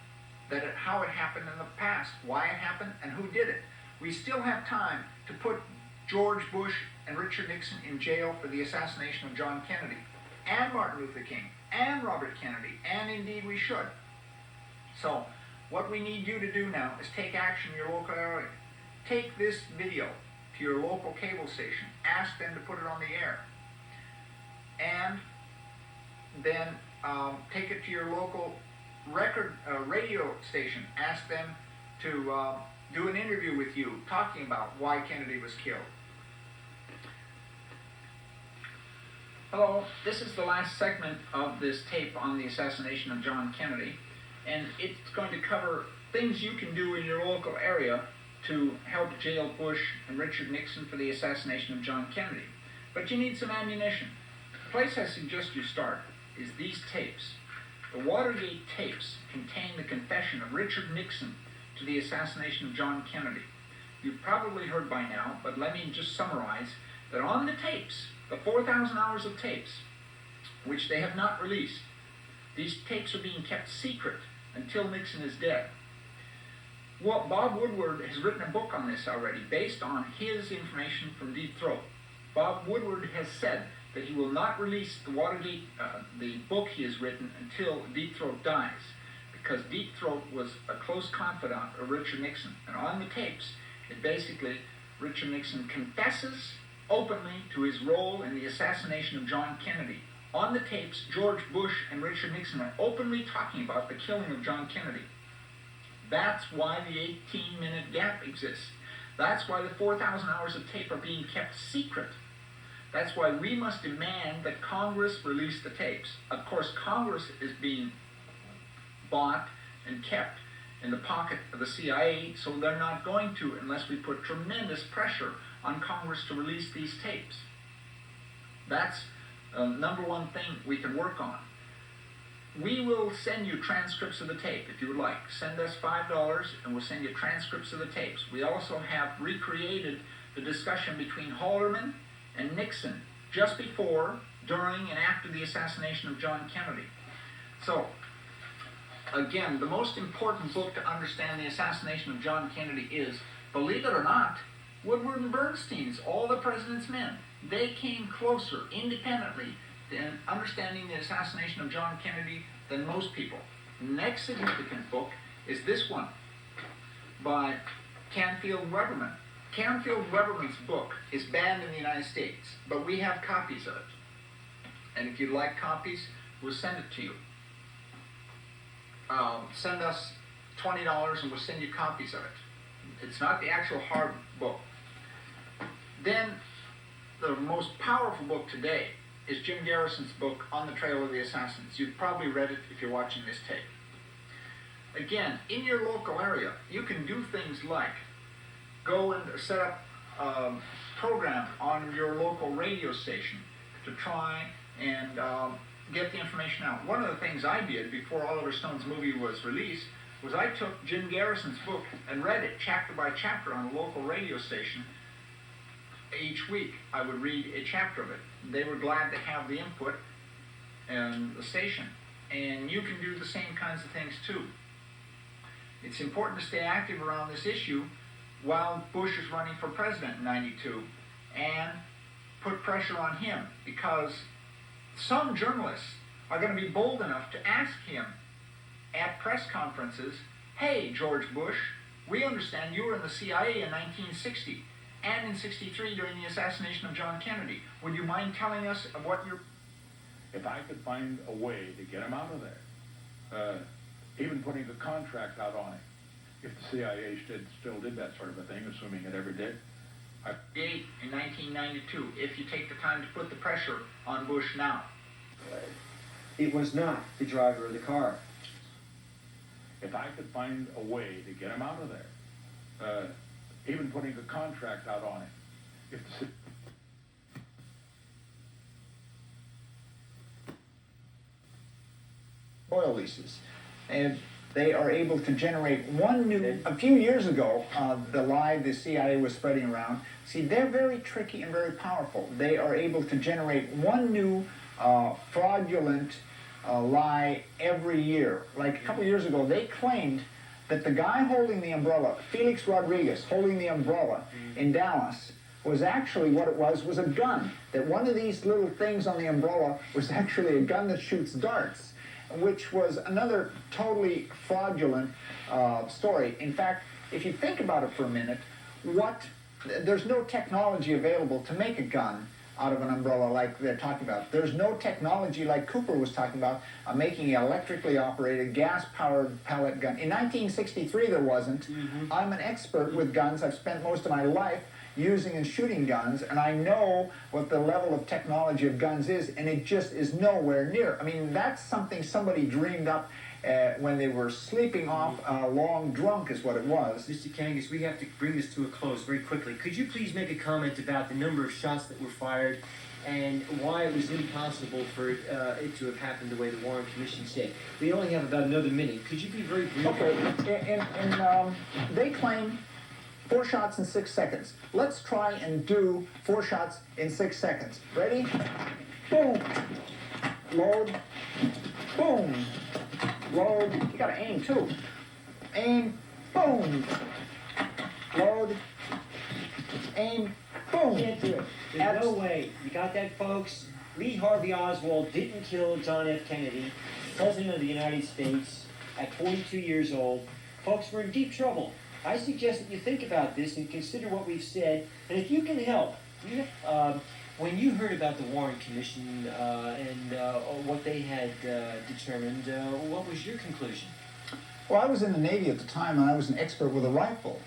how it happened in the past, why it happened, and who did it. We still have time to put George Bush and Richard Nixon in jail for the assassination of John Kennedy, and Martin Luther King, and Robert Kennedy, and indeed we should. So, what we need you to do now is take action in your local area. Take this video to your local cable station. Ask them to put it on the air. And then take it to your local radio station. Ask them to do an interview with you talking about why Kennedy was killed. Hello, this is the last segment of this tape on the assassination of John Kennedy, and it's going to cover things you can do in your local area to help jail Bush and Richard Nixon for the assassination of John Kennedy. But you need some ammunition. The place I suggest you start is these tapes. The Watergate tapes contain the confession of Richard Nixon to the assassination of John Kennedy. You've probably heard by now, but let me just summarize. that on the tapes, the 4,000 hours of tapes, which they have not released, these tapes are being kept secret until Nixon is dead. Well, Bob Woodward has written a book on this already, based on his information from Deep Throat. Bob Woodward has said that he will not release the Watergate, the book he has written, until Deep Throat dies, because Deep Throat was a close confidant of Richard Nixon. And on the tapes, it basically, Richard Nixon confesses openly to his role in the assassination of John Kennedy. On the tapes, George Bush and Richard Nixon are openly talking about the killing of John Kennedy. That's why the 18-minute gap exists. That's why the 4,000 hours of tape are being kept secret. That's why we must demand that Congress release the tapes. Of course, Congress is being bought and kept in the pocket of the CIA, so they're not going to unless we put tremendous pressure on Congress to release these tapes. That's number one thing we can work on. We will send you transcripts of the tape if you would like. Send us $5 and we'll send you transcripts of the tapes. We also have recreated the discussion between Haldeman and Nixon just before, during, and after the assassination of John Kennedy. So, again, the most important book to understand the assassination of John Kennedy is, believe it or not, Woodward and Bernstein's All the President's Men. They came closer, independently, in understanding the assassination of John Kennedy than most people. Next significant book is this one by Canfield Weberman. Canfield Weberman's book is banned in the United States, but we have copies of it. And if you'd like copies, we'll send it to you. Send us $20 and we'll send you copies of it. It's not the actual hard book. Then, the most powerful book today is Jim Garrison's book, On the Trail of the Assassins. You've probably read it if you're watching this tape. Again, in your local area, you can do things like go and set up a program on your local radio station to try and get the information out. One of the things I did before Oliver Stone's movie was released was I took Jim Garrison's book and read it chapter by chapter on a local radio station. Each week I would read a chapter of it. They were glad to have the input and the station. And you can do the same kinds of things too. It's important to stay active around this issue while Bush is running for president in '92 and put pressure on him, because some journalists are going to be bold enough to ask him at press conferences, hey, George Bush, we understand you were in the CIA in 1960 and in '63 during the assassination of John Kennedy. Would you mind telling us of what you're... If I could find a way to get him out of there, even putting a contract out on him, if the CIA still did that sort of a thing, assuming it ever did. In 1992, if you take the time to put the pressure on Bush now. It was not the driver of the car. If I could find a way to get him out of there, even putting a contract out on him, if the oil leases, and they are able to generate one new, a few years ago, the lie the CIA was spreading around. See, they're very tricky and very powerful. They are able to generate one new fraudulent lie every year. Like a couple years ago, they claimed that the guy holding the umbrella, Felix Rodriguez, holding the umbrella in Dallas, was actually what it was a gun. That one of these little things on the umbrella was actually a gun that shoots darts, which was another totally fraudulent story. In fact, if you think about it for a minute, there's no technology available to make a gun out of an umbrella like they're talking about. There's no technology like Cooper was talking about, making an electrically operated, gas-powered pellet gun. In 1963, there wasn't. I'm an expert with guns. I've spent most of my life using and shooting guns, and I know what the level of technology of guns is, and it just is nowhere near. I mean, that's something somebody dreamed up when they were sleeping off long drunk is what it was. Mr. Kangas, we have to bring this to a close very quickly. Could you please make a comment about the number of shots that were fired and why it was impossible for it to have happened the way the Warren Commission said? We only have about another minute. Could you be very brief? Okay, and they claim 4 shots in 6 seconds. Let's try and do 4 shots in 6 seconds. Ready? Boom. Load. Boom. Load. You gotta aim too. Aim. Boom. Load. Aim. Boom. Can't do it. There's no way. You got that, folks? Lee Harvey Oswald didn't kill John F. Kennedy, President of the United States, at 42 years old. Folks, we're in deep trouble. I suggest that you think about this and consider what we've said, and if you can help, when you heard about the Warren Commission and what they had determined, what was your conclusion? Well, I was in the Navy at the time, and I was an expert with a rifle.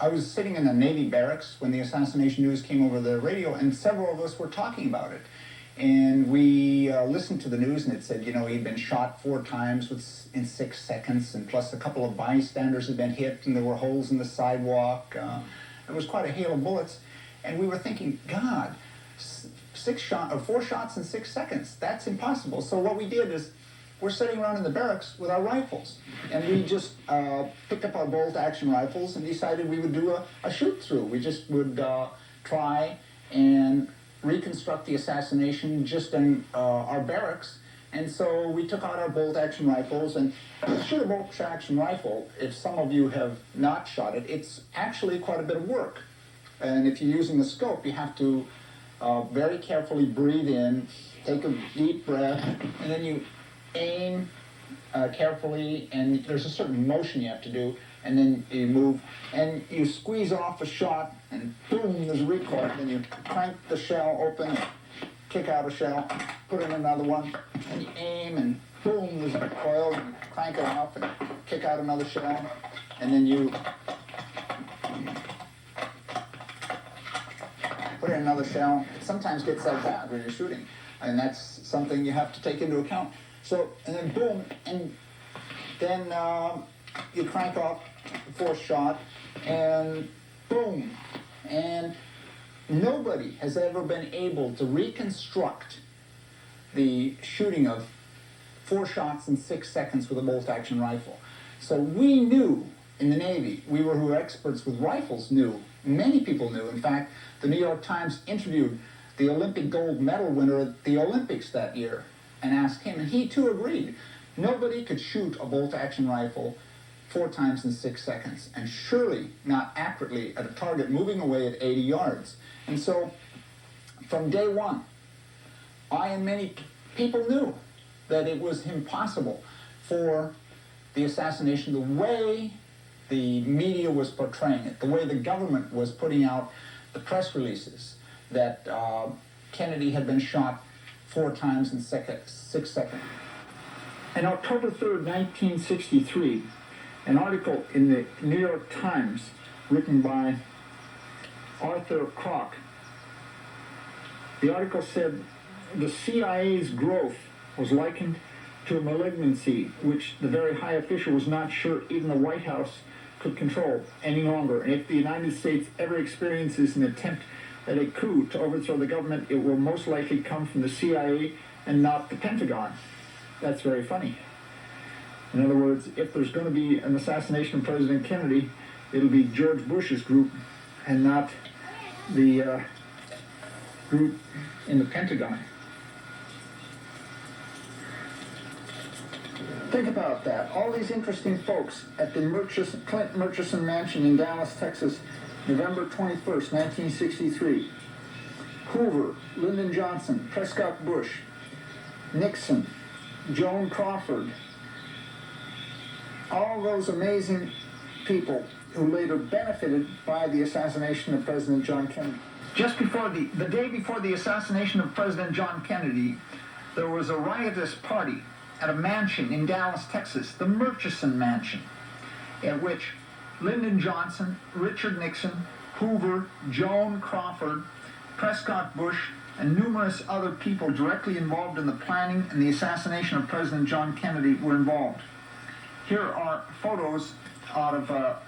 I was sitting in a Navy barracks when the assassination news came over the radio, and several of us were talking about it. And we listened to the news, and it said, you know, he'd been shot 4 times in 6 seconds, and plus a couple of bystanders had been hit, and there were holes in the sidewalk. It was quite a hail of bullets. And we were thinking, God, 4 shots in 6 seconds, that's impossible. So what we did is, we're sitting around in the barracks with our rifles, and we just picked up our bolt-action rifles and decided we would do a shoot-through. We just would try and reconstruct the assassination just in our barracks. And so we took out our bolt-action rifles, and to shoot a bolt-action rifle, if some of you have not shot it, it's actually quite a bit of work. And if you're using the scope, you have to very carefully breathe in, take a deep breath, and then you aim carefully, and there's a certain motion you have to do, and then you move, and you squeeze off a shot, and boom, there's a recoil. Then you crank the shell open, kick out a shell, put in another one, and you aim, and boom, there's a recoil, and you crank it off, and kick out another shell, and then you put in another shell. It sometimes gets like that when you're shooting, and that's something you have to take into account. So, and then boom, and then you crank off the 4th shot, and boom. And nobody has ever been able to reconstruct the shooting of 4 shots in 6 seconds with a bolt-action rifle. So we knew in the Navy, we who were experts with rifles knew, many people knew. In fact, the New York Times interviewed the Olympic gold medal winner at the Olympics that year, and asked him, and he too agreed. Nobody could shoot a bolt-action rifle 4 times in 6 seconds, and surely not accurately at a target moving away at 80 yards. And so, from day one, I and many people knew that it was impossible for the assassination, the way the media was portraying it, the way the government was putting out the press releases, that Kennedy had been shot 4 times in 6 seconds. On October 3rd, 1963, an article in the New York Times written by Arthur Kroc, the article said the CIA's growth was likened to a malignancy which the very high official was not sure even the White House could control any longer. And if the United States ever experiences an attempt at a coup to overthrow the government, it will most likely come from the CIA and not the Pentagon. That's very funny. In other words, if there's going to be an assassination of President Kennedy, it'll be George Bush's group and not the group in the Pentagon. Think about that. All these interesting folks at the Clint Murchison Mansion in Dallas, Texas, November 21st, 1963. Hoover, Lyndon Johnson, Prescott Bush, Nixon, Joan Crawford, all those amazing people who later benefited by the assassination of President John Kennedy. Just before the day before the assassination of President John Kennedy, there was a riotous party at a mansion in Dallas, Texas, the Murchison Mansion, at which Lyndon Johnson, Richard Nixon, Hoover, Joan Crawford, Prescott Bush, and numerous other people directly involved in the planning and the assassination of President John Kennedy were involved. Here are photos out of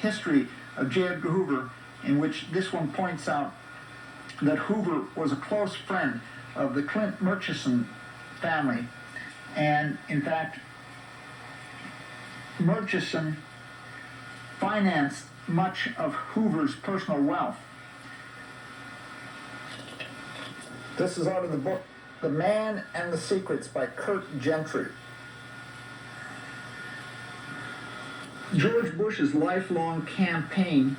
history of J. Edgar Hoover, in which this one points out that Hoover was a close friend of the Clint Murchison family. And in fact, Murchison financed much of Hoover's personal wealth. This is out of the book The Man and the Secrets by Kurt Gentry. George Bush's lifelong campaign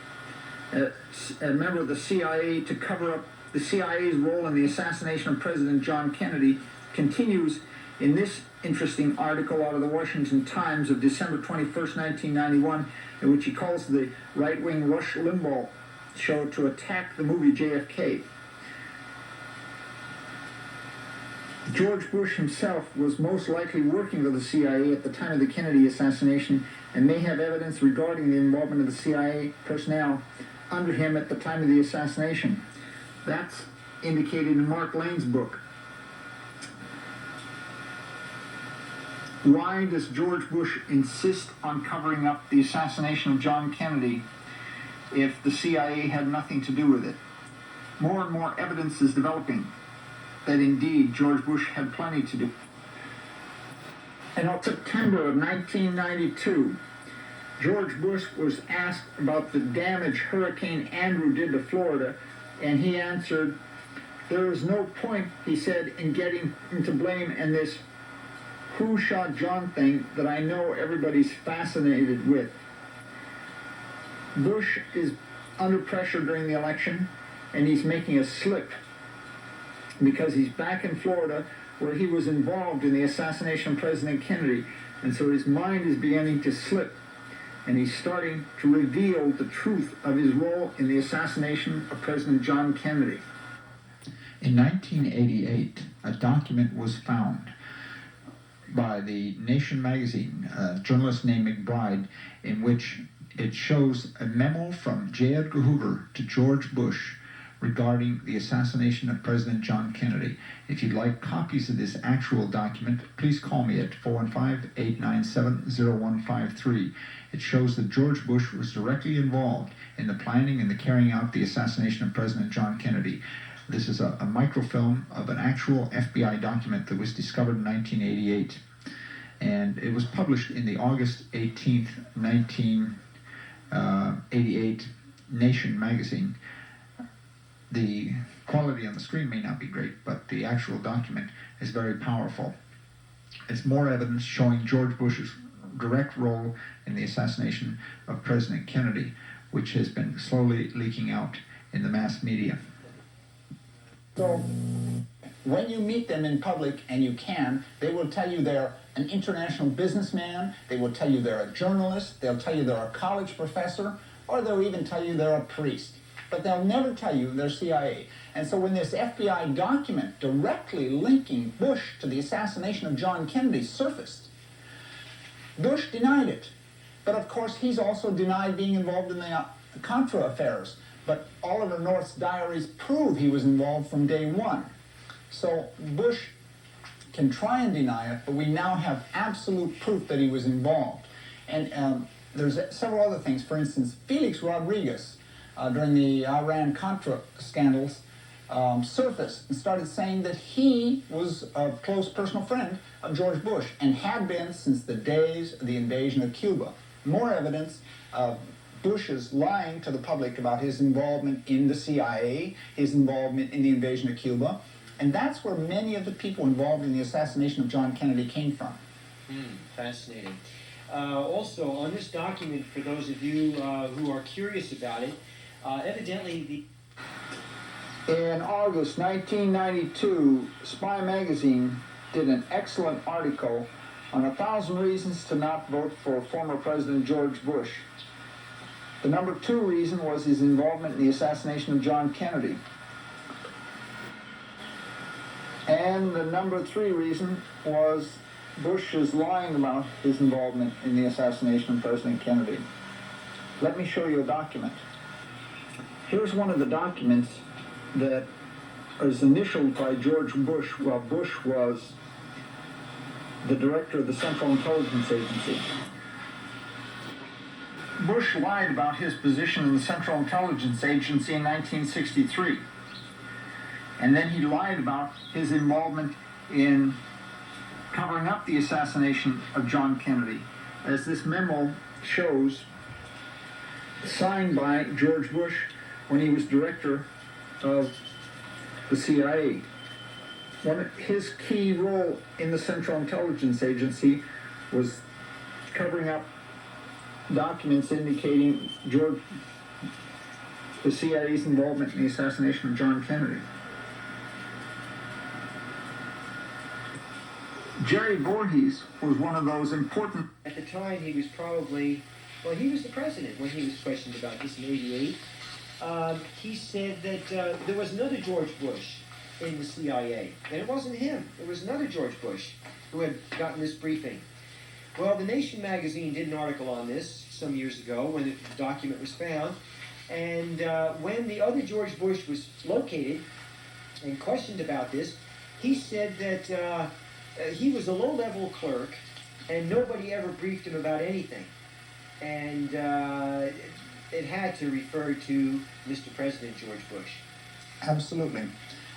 as a member of the CIA to cover up the CIA's role in the assassination of President John Kennedy continues in this interesting article out of the Washington Times of December 21st, 1991, in which he calls the right-wing Rush Limbaugh show to attack the movie JFK. George Bush himself was most likely working for the CIA at the time of the Kennedy assassination and may have evidence regarding the involvement of the CIA personnel under him at the time of the assassination. That's indicated in Mark Lane's book. Why does George Bush insist on covering up the assassination of John Kennedy if the CIA had nothing to do with it? More and more evidence is developing that indeed George Bush had plenty to do. In September of 1992, George Bush was asked about the damage Hurricane Andrew did to Florida, and he answered, "There is no point," he said, "in getting into blame in this who shot John thing that I know everybody's fascinated with." Bush is under pressure during the election, and he's making a slip because he's back in Florida where he was involved in the assassination of President Kennedy, and so his mind is beginning to slip, and he's starting to reveal the truth of his role in the assassination of President John Kennedy. In 1988, a document was found by the Nation magazine, a journalist named McBride, in which it shows a memo from J. Edgar Hoover to George Bush regarding the assassination of President John Kennedy. If you'd like copies of this actual document, please call me at 415-897-0153. It shows that George Bush was directly involved in the planning and the carrying out the assassination of President John Kennedy. This is a microfilm of an actual FBI document that was discovered in 1988. And it was published in the August 18th, 1988 Nation magazine. The quality on the screen may not be great, but the actual document is very powerful. It's more evidence showing George Bush's direct role in the assassination of President Kennedy, which has been slowly leaking out in the mass media. So, when you meet them in public, and you can, they will tell you they're an international businessman, they will tell you they're a journalist, they'll tell you they're a college professor, or they'll even tell you they're a priest. But they'll never tell you they're CIA. And so when this FBI document directly linking Bush to the assassination of John Kennedy surfaced, Bush denied it. But of course, he's also denied being involved in the Contra affairs. But Oliver North's diaries prove he was involved from day one. So Bush can try and deny it, but we now have absolute proof that he was involved. And there's several other things. For instance, Felix Rodriguez, during the Iran-Contra scandals, surfaced and started saying that he was a close personal friend of George Bush and had been since the days of the invasion of Cuba. More evidence of Bush's lying to the public about his involvement in the CIA, his involvement in the invasion of Cuba, and that's where many of the people involved in the assassination of John Kennedy came from. Fascinating. Also, on this document, for those of you who are curious about it, evidently In August 1992, Spy Magazine did an excellent article on 1,000 reasons to not vote for former President George Bush. The number 2 reason was his involvement in the assassination of John Kennedy. And the number 3 reason was Bush's lying about his involvement in the assassination of President Kennedy. Let me show you a document. Here's one of the documents that was initialed by George Bush while Bush was the director of the Central Intelligence Agency. Bush lied about his position in the Central Intelligence Agency in 1963. And then he lied about his involvement in covering up the assassination of John Kennedy. As this memo shows, signed by George Bush when he was director of the CIA. His key role in the Central Intelligence Agency was covering up documents indicating the CIA's involvement in the assassination of John Kennedy. Jerry Voorhees was one of those important... At the time, he was probably, well, he was the president when he was questioned about this in '88. He said that there was another George Bush in the CIA, and it wasn't him. It was another George Bush who had gotten this briefing. Well, The Nation magazine did an article on this some years ago when the document was found, and when the other George Bush was located and questioned about this, he said that he was a low-level clerk, and nobody ever briefed him about anything. And it had to refer to Mr. President George Bush. Absolutely.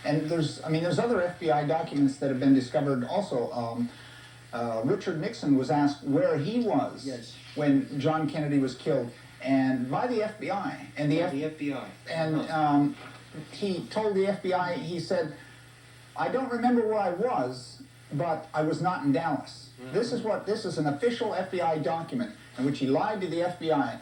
And there's other FBI documents that have been discovered also. Richard Nixon was asked where he was when John Kennedy was killed, and by the FBI. And the FBI. And he told the FBI, he said, "I don't remember where I was, but I was not in Dallas." Mm-hmm. This is an official FBI document in which he lied to the FBI.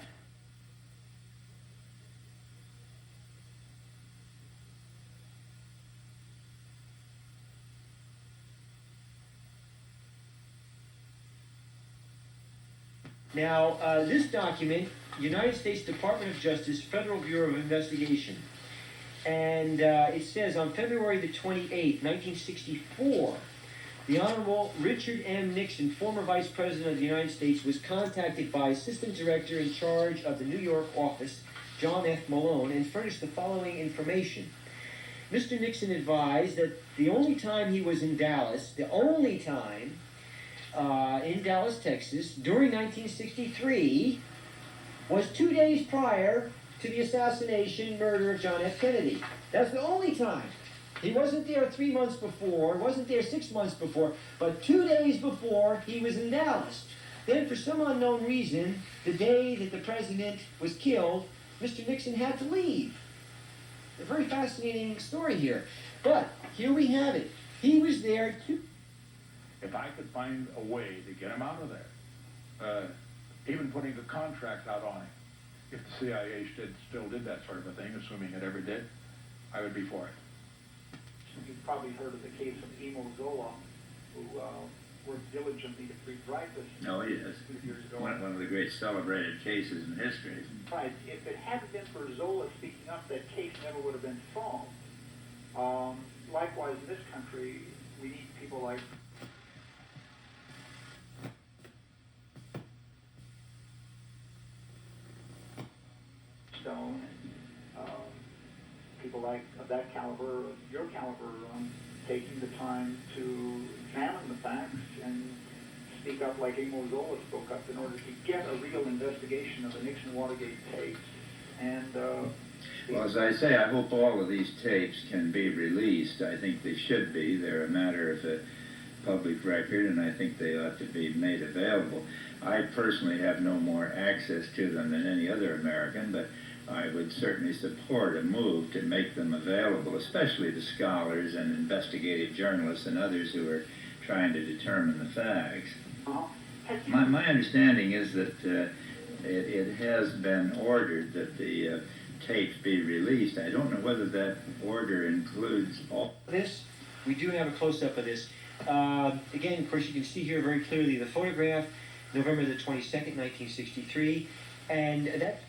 Now, this document, United States Department of Justice, Federal Bureau of Investigation, and it says on February the 28th, 1964, the Honorable Richard M. Nixon, former Vice President of the United States, was contacted by Assistant Director in charge of the New York office, John F. Malone, and furnished the following information. Mr. Nixon advised that the only time he was in Dallas, in Dallas, Texas, during 1963, was 2 days prior to the assassination, murder of John F. Kennedy. That's the only time. He wasn't there 3 months before, wasn't there 6 months before, but 2 days before he was in Dallas. Then, for some unknown reason, the day that the president was killed, Mr. Nixon had to leave. A very fascinating story here. But here we have it. He was there too. If I could find a way to get him out of there, even putting a contract out on him, if the CIA still did that sort of a thing, assuming it ever did, I would be for it. You've probably heard of the case of Emo Zola, who worked diligently to free Dreyfus. Oh, yes. 2 years ago. One of the great celebrated cases in history. Right. If it hadn't been for Zola speaking up, that case never would have been solved. Likewise, in this country, we need people like Stone, people like of that caliber, your caliber, taking the time to examine the facts and speak up like Emo Zola spoke up in order to get a real investigation of the Nixon-Watergate tapes. And well, as I say, I hope all of these tapes can be released. I think they should be. They're a matter of public record, and I think they ought to be made available. I personally have no more access to them than any other American, but I would certainly support a move to make them available, especially to scholars and investigative journalists and others who are trying to determine the facts. My understanding is that it has been ordered that the tapes be released. I don't know whether that order includes all. This, we do have a close-up of this. Again, of course, you can see here very clearly the photograph, November the 22nd, 1963, and that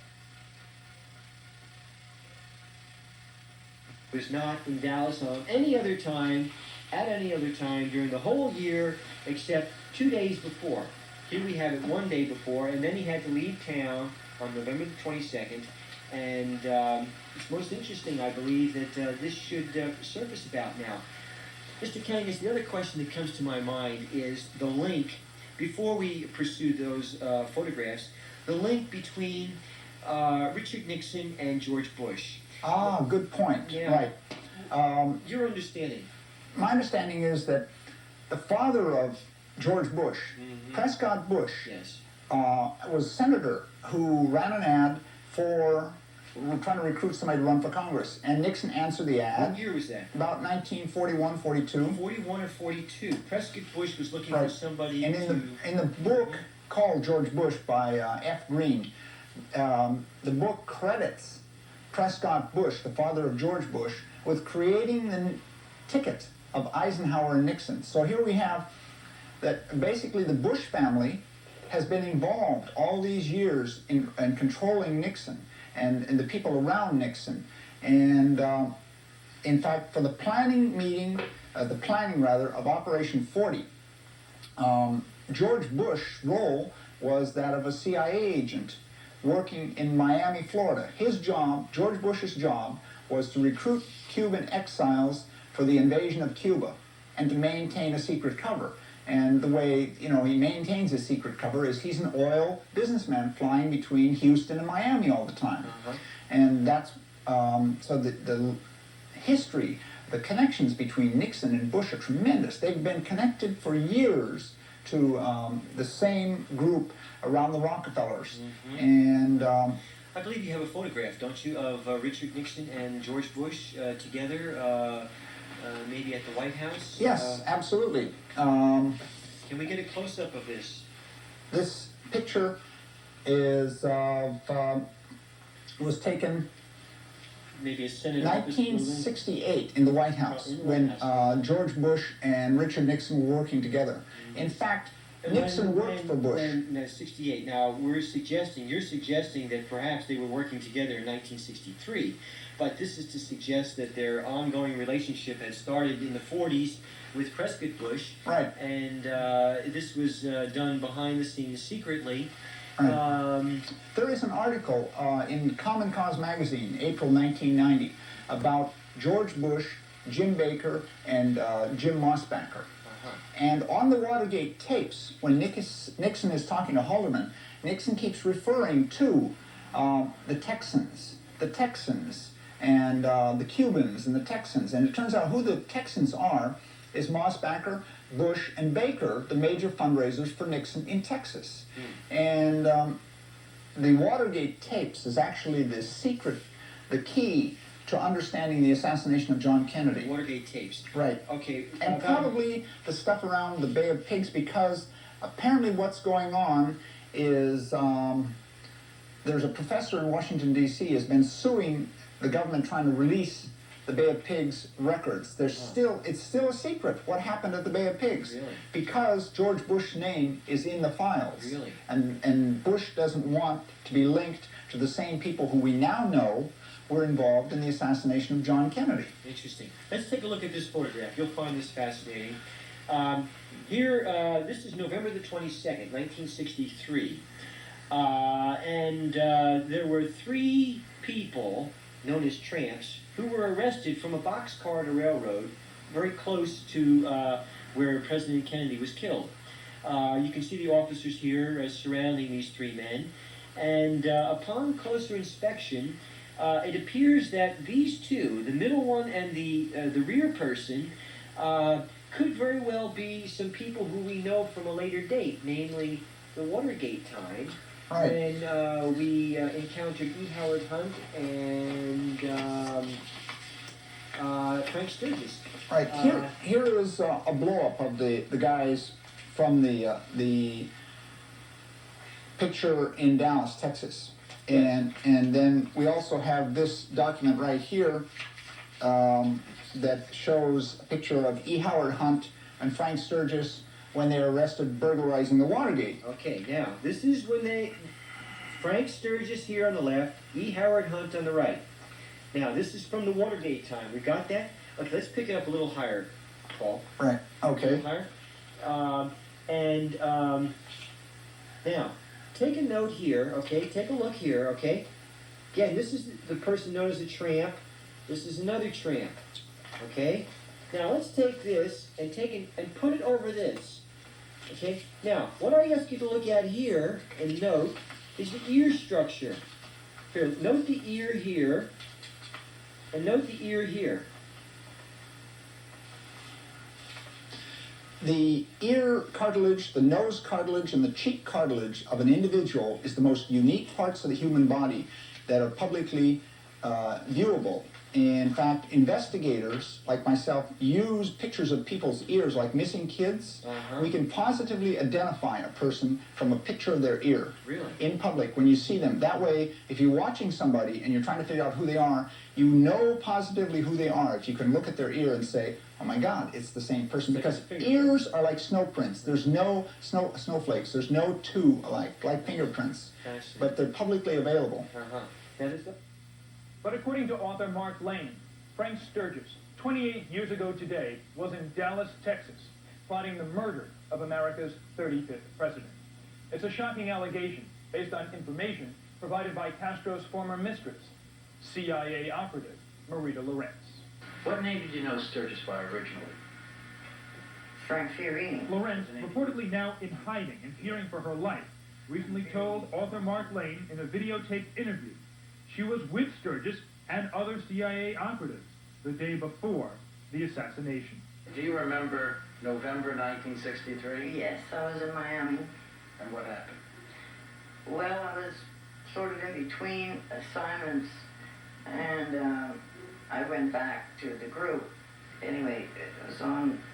was not in Dallas on any other time, at any other time during the whole year except 2 days before. Here we have it 1 day before, and then he had to leave town on November the 22nd, and it's most interesting, I believe, that this should surface about now. Mr. Kangas, the other question that comes to my mind is the link, before we pursue those photographs, the link between Richard Nixon and George Bush. Ah, good point. Yeah. Right. Your understanding? My understanding is that the father of George Bush, Prescott Bush, Yes. was a senator who ran an ad we're trying to recruit somebody to run for Congress. And Nixon answered the ad. What year was that? About 1941, 42. 41 or 42. Prescott Bush was looking for Right. somebody And in the book called George Bush by F. Green, the book credits Prescott Bush, the father of George Bush, with creating the ticket of Eisenhower and Nixon. So here we have that basically the Bush family has been involved all these years in controlling Nixon and the people around Nixon. And in fact, for the planning of Operation 40, George Bush's role was that of a CIA agent working in Miami, Florida. His job, George Bush's job, was to recruit Cuban exiles for the invasion of Cuba and to maintain a secret cover. And the way, he maintains his secret cover is he's an oil businessman flying between Houston and Miami all the time. And that's, so the history, the connections between Nixon and Bush are tremendous. They've been connected for years to the same group around the Rockefellers. And I believe you have a photograph, don't you, of Richard Nixon and George Bush together, maybe at the White House? yes, absolutely. Can we get a close-up of this? This picture is was taken Maybe a Senate office building? 1968 in the White House In the when White House. George Bush and Richard Nixon were working together. In fact, Nixon worked for Bush. No, 68. Now, you're suggesting that perhaps they were working together in 1963, but this is to suggest that their ongoing relationship had started in the 40s with Prescott Bush. Right. And this was done behind the scenes secretly. Right. There is an article in Common Cause magazine, April 1990, about George Bush, Jim Baker, and Jim Mossbacher. And on the Watergate tapes, when Nixon is talking to Haldeman, Nixon keeps referring to the Texans, and the Cubans and the Texans. And it turns out who the Texans are is Mossbacher, Bush, and Baker, the major fundraisers for Nixon in Texas. And the Watergate tapes is actually the key to understanding the assassination of John Kennedy. Watergate tapes. Right. Okay. And probably the stuff around the Bay of Pigs, because apparently what's going on is there's a professor in Washington, D.C. has been suing the government trying to release the Bay of Pigs records. It's still a secret what happened at the Bay of Pigs. Really? Because George Bush's name is in the files. Really? And Bush doesn't want to be linked to the same people who we now know were involved in the assassination of John Kennedy. Interesting. Let's take a look at this photograph. You'll find this fascinating. Here, this is November the 22nd, 1963. And there were 3 people, known as tramps, who were arrested from a boxcar at a railroad very close to where President Kennedy was killed. You can see the officers here surrounding these 3 men. And upon closer inspection, it appears that these 2, the middle one and the rear person, could very well be some people who we know from a later date, namely the Watergate time, Right. when we encountered E. Howard Hunt and Frank Sturgis. Right. Here is a blow-up of the guys from the picture in Dallas, Texas. And then we also have this document right here that shows a picture of E. Howard Hunt and Frank Sturgis when they were arrested burglarizing the Watergate. Okay, now, this is when Frank Sturgis here on the left, E. Howard Hunt on the right. Now, this is from the Watergate time. We got that? Okay, let's pick it up a little higher, Paul. Right. A Okay. little higher. Now, take a note here, okay? Take a look here, okay? Again, this is the person known as a tramp. This is another tramp, okay? Now, let's take this and put it over this, okay? Now, what I ask you to look at here and note is the ear structure. Here, note the ear here, and note the ear here. The ear cartilage, the nose cartilage, and the cheek cartilage of an individual is the most unique parts of the human body. that are publicly viewable. In fact, investigators like myself use pictures of people's ears, like missing kids. We can positively identify a person from a picture of their ear. Really? In public when you see them. That way, if you're watching somebody and you're trying to figure out who they are, you know positively who they are. If you can look at their ear and say, oh my God, it's the same person. Because ears are like snow prints. There's no snowflakes. There's no two alike, like fingerprints. But they're publicly available. But according to author Mark Lane, Frank Sturgis, 28 years ago today, was in Dallas, Texas, plotting the murder of America's 35th president. It's a shocking allegation based on information provided by Castro's former mistress, CIA operative Marita Lorenz. What name did you know Sturgis by originally? Frank Fiorini. Lorenz, reportedly now in hiding and fearing for her life, recently told author Mark Lane in a videotaped interview she was with Sturgis and other CIA operatives the day before the assassination. Do you remember November 1963? Yes, I was in Miami. And what happened? Well, I was sort of in between assignments, and I went back to the group. Anyway, it was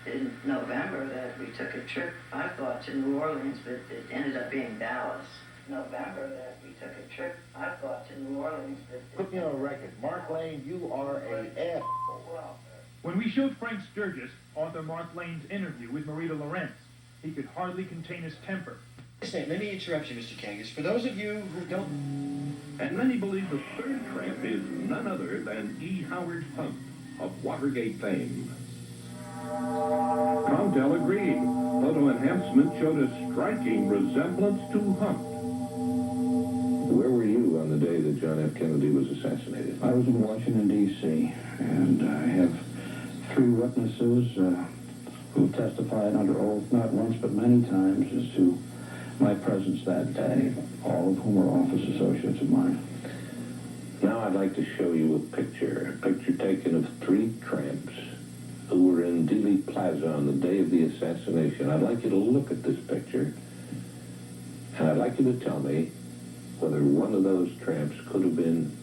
in November that we took a trip, I thought, to New Orleans, but it ended up being Dallas. November that we took a trip, I thought, to New Orleans, but Put me on a record. Mark Lane, you are a ass. well, When we showed Frank Sturgis author Mark Lane's interview with Marita Lorenz, he could hardly contain his temper. Listen, let me interrupt you, Mr. Kangas. For those of you who don't... And many believe the third tramp is none other than E. Howard Hunt of Watergate fame. Comtel agreed. Photo enhancement showed a striking resemblance to Hunt. Where were you on the day that John F. Kennedy was assassinated? I was in Washington, D.C., and I have 3 witnesses who testified under oath not once but many times as to my presence that day, all of whom were office associates of mine. Now I'd like to show you a picture taken of 3 tramps who were in Dealey Plaza on the day of the assassination. I'd like you to look at this picture, and I'd like you to tell me whether one of those tramps could have been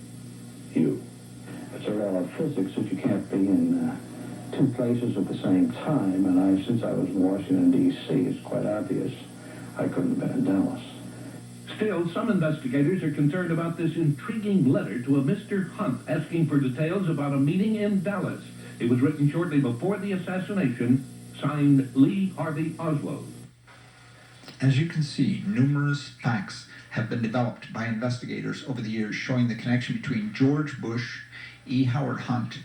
you. It's a law of physics that you can't be in 2 places at the same time, and since I was in Washington, D.C., it's quite obvious I couldn't have been in Dallas. Still, some investigators are concerned about this intriguing letter to a Mr. Hunt asking for details about a meeting in Dallas. It was written shortly before the assassination, signed Lee Harvey Oswald. As you can see, numerous facts have been developed by investigators over the years showing the connection between George Bush, E. Howard Hunt,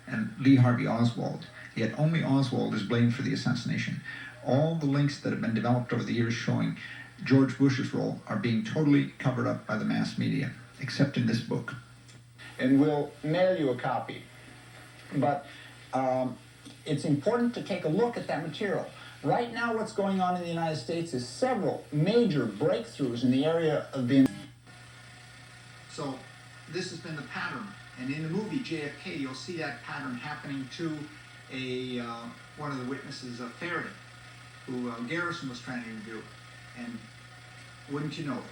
and Lee Harvey Oswald. Yet only Oswald is blamed for the assassination. All the links that have been developed over the years showing George Bush's role are being totally covered up by the mass media, except in this book. And we'll mail you a copy. But it's important to take a look at that material. Right now, what's going on in the United States is several major breakthroughs in the area of the... So, this has been the pattern. And in the movie JFK, you'll see that pattern happening to one of the witnesses, Faraday, who Garrison was trying to interview. And wouldn't you know it,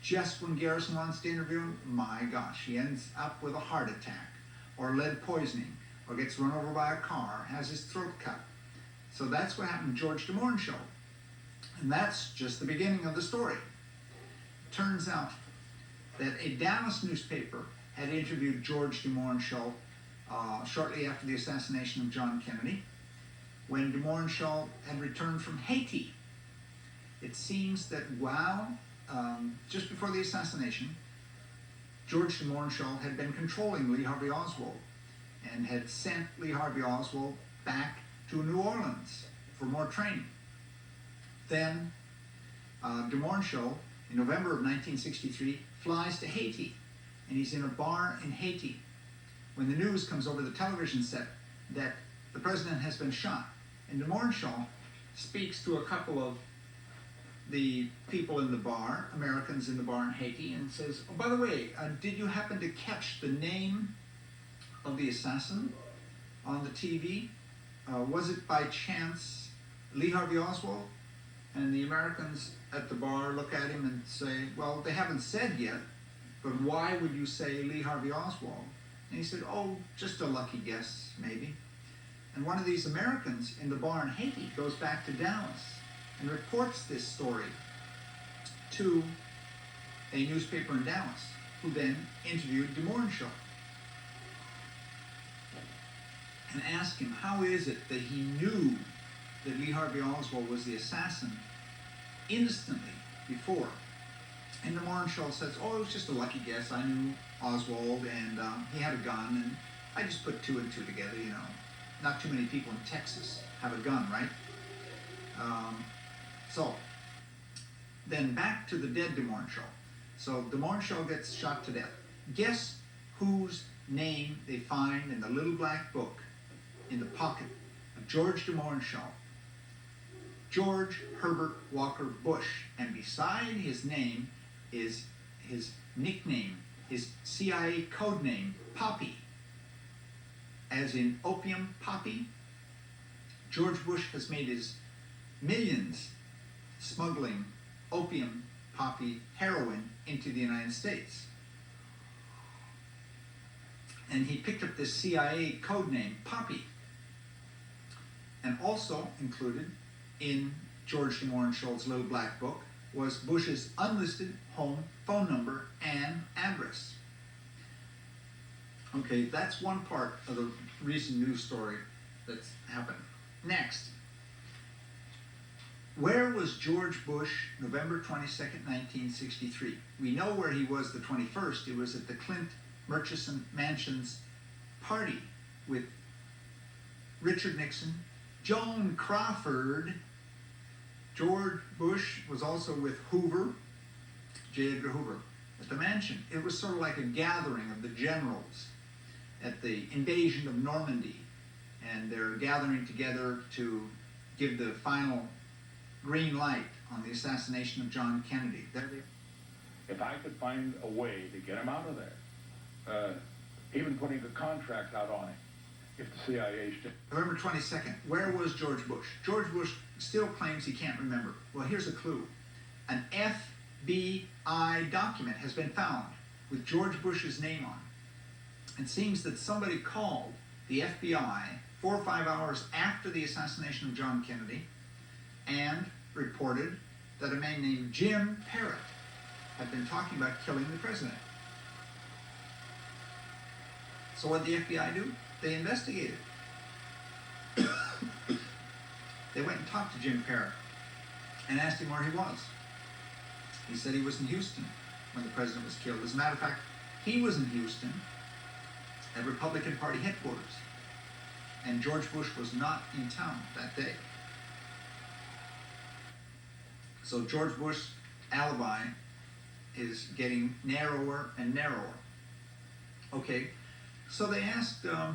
just when Garrison wants to interview him, my gosh, he ends up with a heart attack, or lead poisoning, or gets run over by a car, has his throat cut. So that's what happened to George DeMorn show. And that's just the beginning of the story. Turns out that a Dallas newspaper had interviewed George DeMorn show shortly after the assassination of John Kennedy, when DeMorn show had returned from Haiti. It seems that while, just before the assassination, George DeMorn show had been controlling Lee Harvey Oswald and had sent Lee Harvey Oswald back to New Orleans for more training. Then DeMorn show, in November of 1963, flies to Haiti, and he's in a bar in Haiti when the news comes over the television set that the president has been shot. And DeMorn show speaks to a couple of the people in the bar, Americans in the bar in Haiti, and says, oh, by the way, did you happen to catch the name of the assassin on the TV? Was it by chance Lee Harvey Oswald? And the Americans at the bar look at him and say, well, they haven't said yet, but why would you say Lee Harvey Oswald? And he said, oh, just a lucky guess, maybe. And one of these Americans in the bar in Haiti goes back to Dallas and reports this story to a newspaper in Dallas, who then interviewed DeMorenshall and asked him, how is it that he knew that Lee Harvey Oswald was the assassin instantly before? And DeMorenshall says, oh, it was just a lucky guess. I knew Oswald, and he had a gun, and I just put two and two together, you know. Not too many people in Texas have a gun, right? So, then back to the dead DeMorenshall. So DeMorenshall gets shot to death. Guess whose name they find in the little black book in the pocket of George DeMorenshall? George Herbert Walker Bush. And beside his name is his nickname, his CIA code name, Poppy. As in opium poppy. George Bush has made his millions smuggling opium poppy heroin into the United States. And he picked up this CIA code name, Poppy. And also included in George DeMorenshall's little black book was Bush's unlisted home phone number and address. Okay, that's one part of the recent news story that's happened. Next, where was George Bush November 22nd, 1963? We know where he was the 21st. It was at the Clint Murchison Mansion's party with Richard Nixon, Joan Crawford. George Bush was also with Hoover, J. Edgar Hoover, at the mansion. It was sort of like a gathering of the generals at the invasion of Normandy, and they're gathering together to give the final green light on the assassination of John Kennedy. If I could find a way to get him out of there, even putting a contract out on him, if the CIA still... November 22nd, where was George Bush? George Bush still claims he can't remember. Well, here's a clue. An FBI document has been found with George Bush's name on it. It seems that somebody called the FBI 4 or 5 hours after the assassination of John Kennedy and reported that a man named Jim Parrott had been talking about killing the president. So what did the FBI do? They investigated. They went and talked to Jim Parrott and asked him where he was. He said he was in Houston when the president was killed. As a matter of fact, he was in Houston at Republican Party headquarters, and George Bush was not in town that day. So George Bush's alibi is getting narrower and narrower. Okay, so they asked, the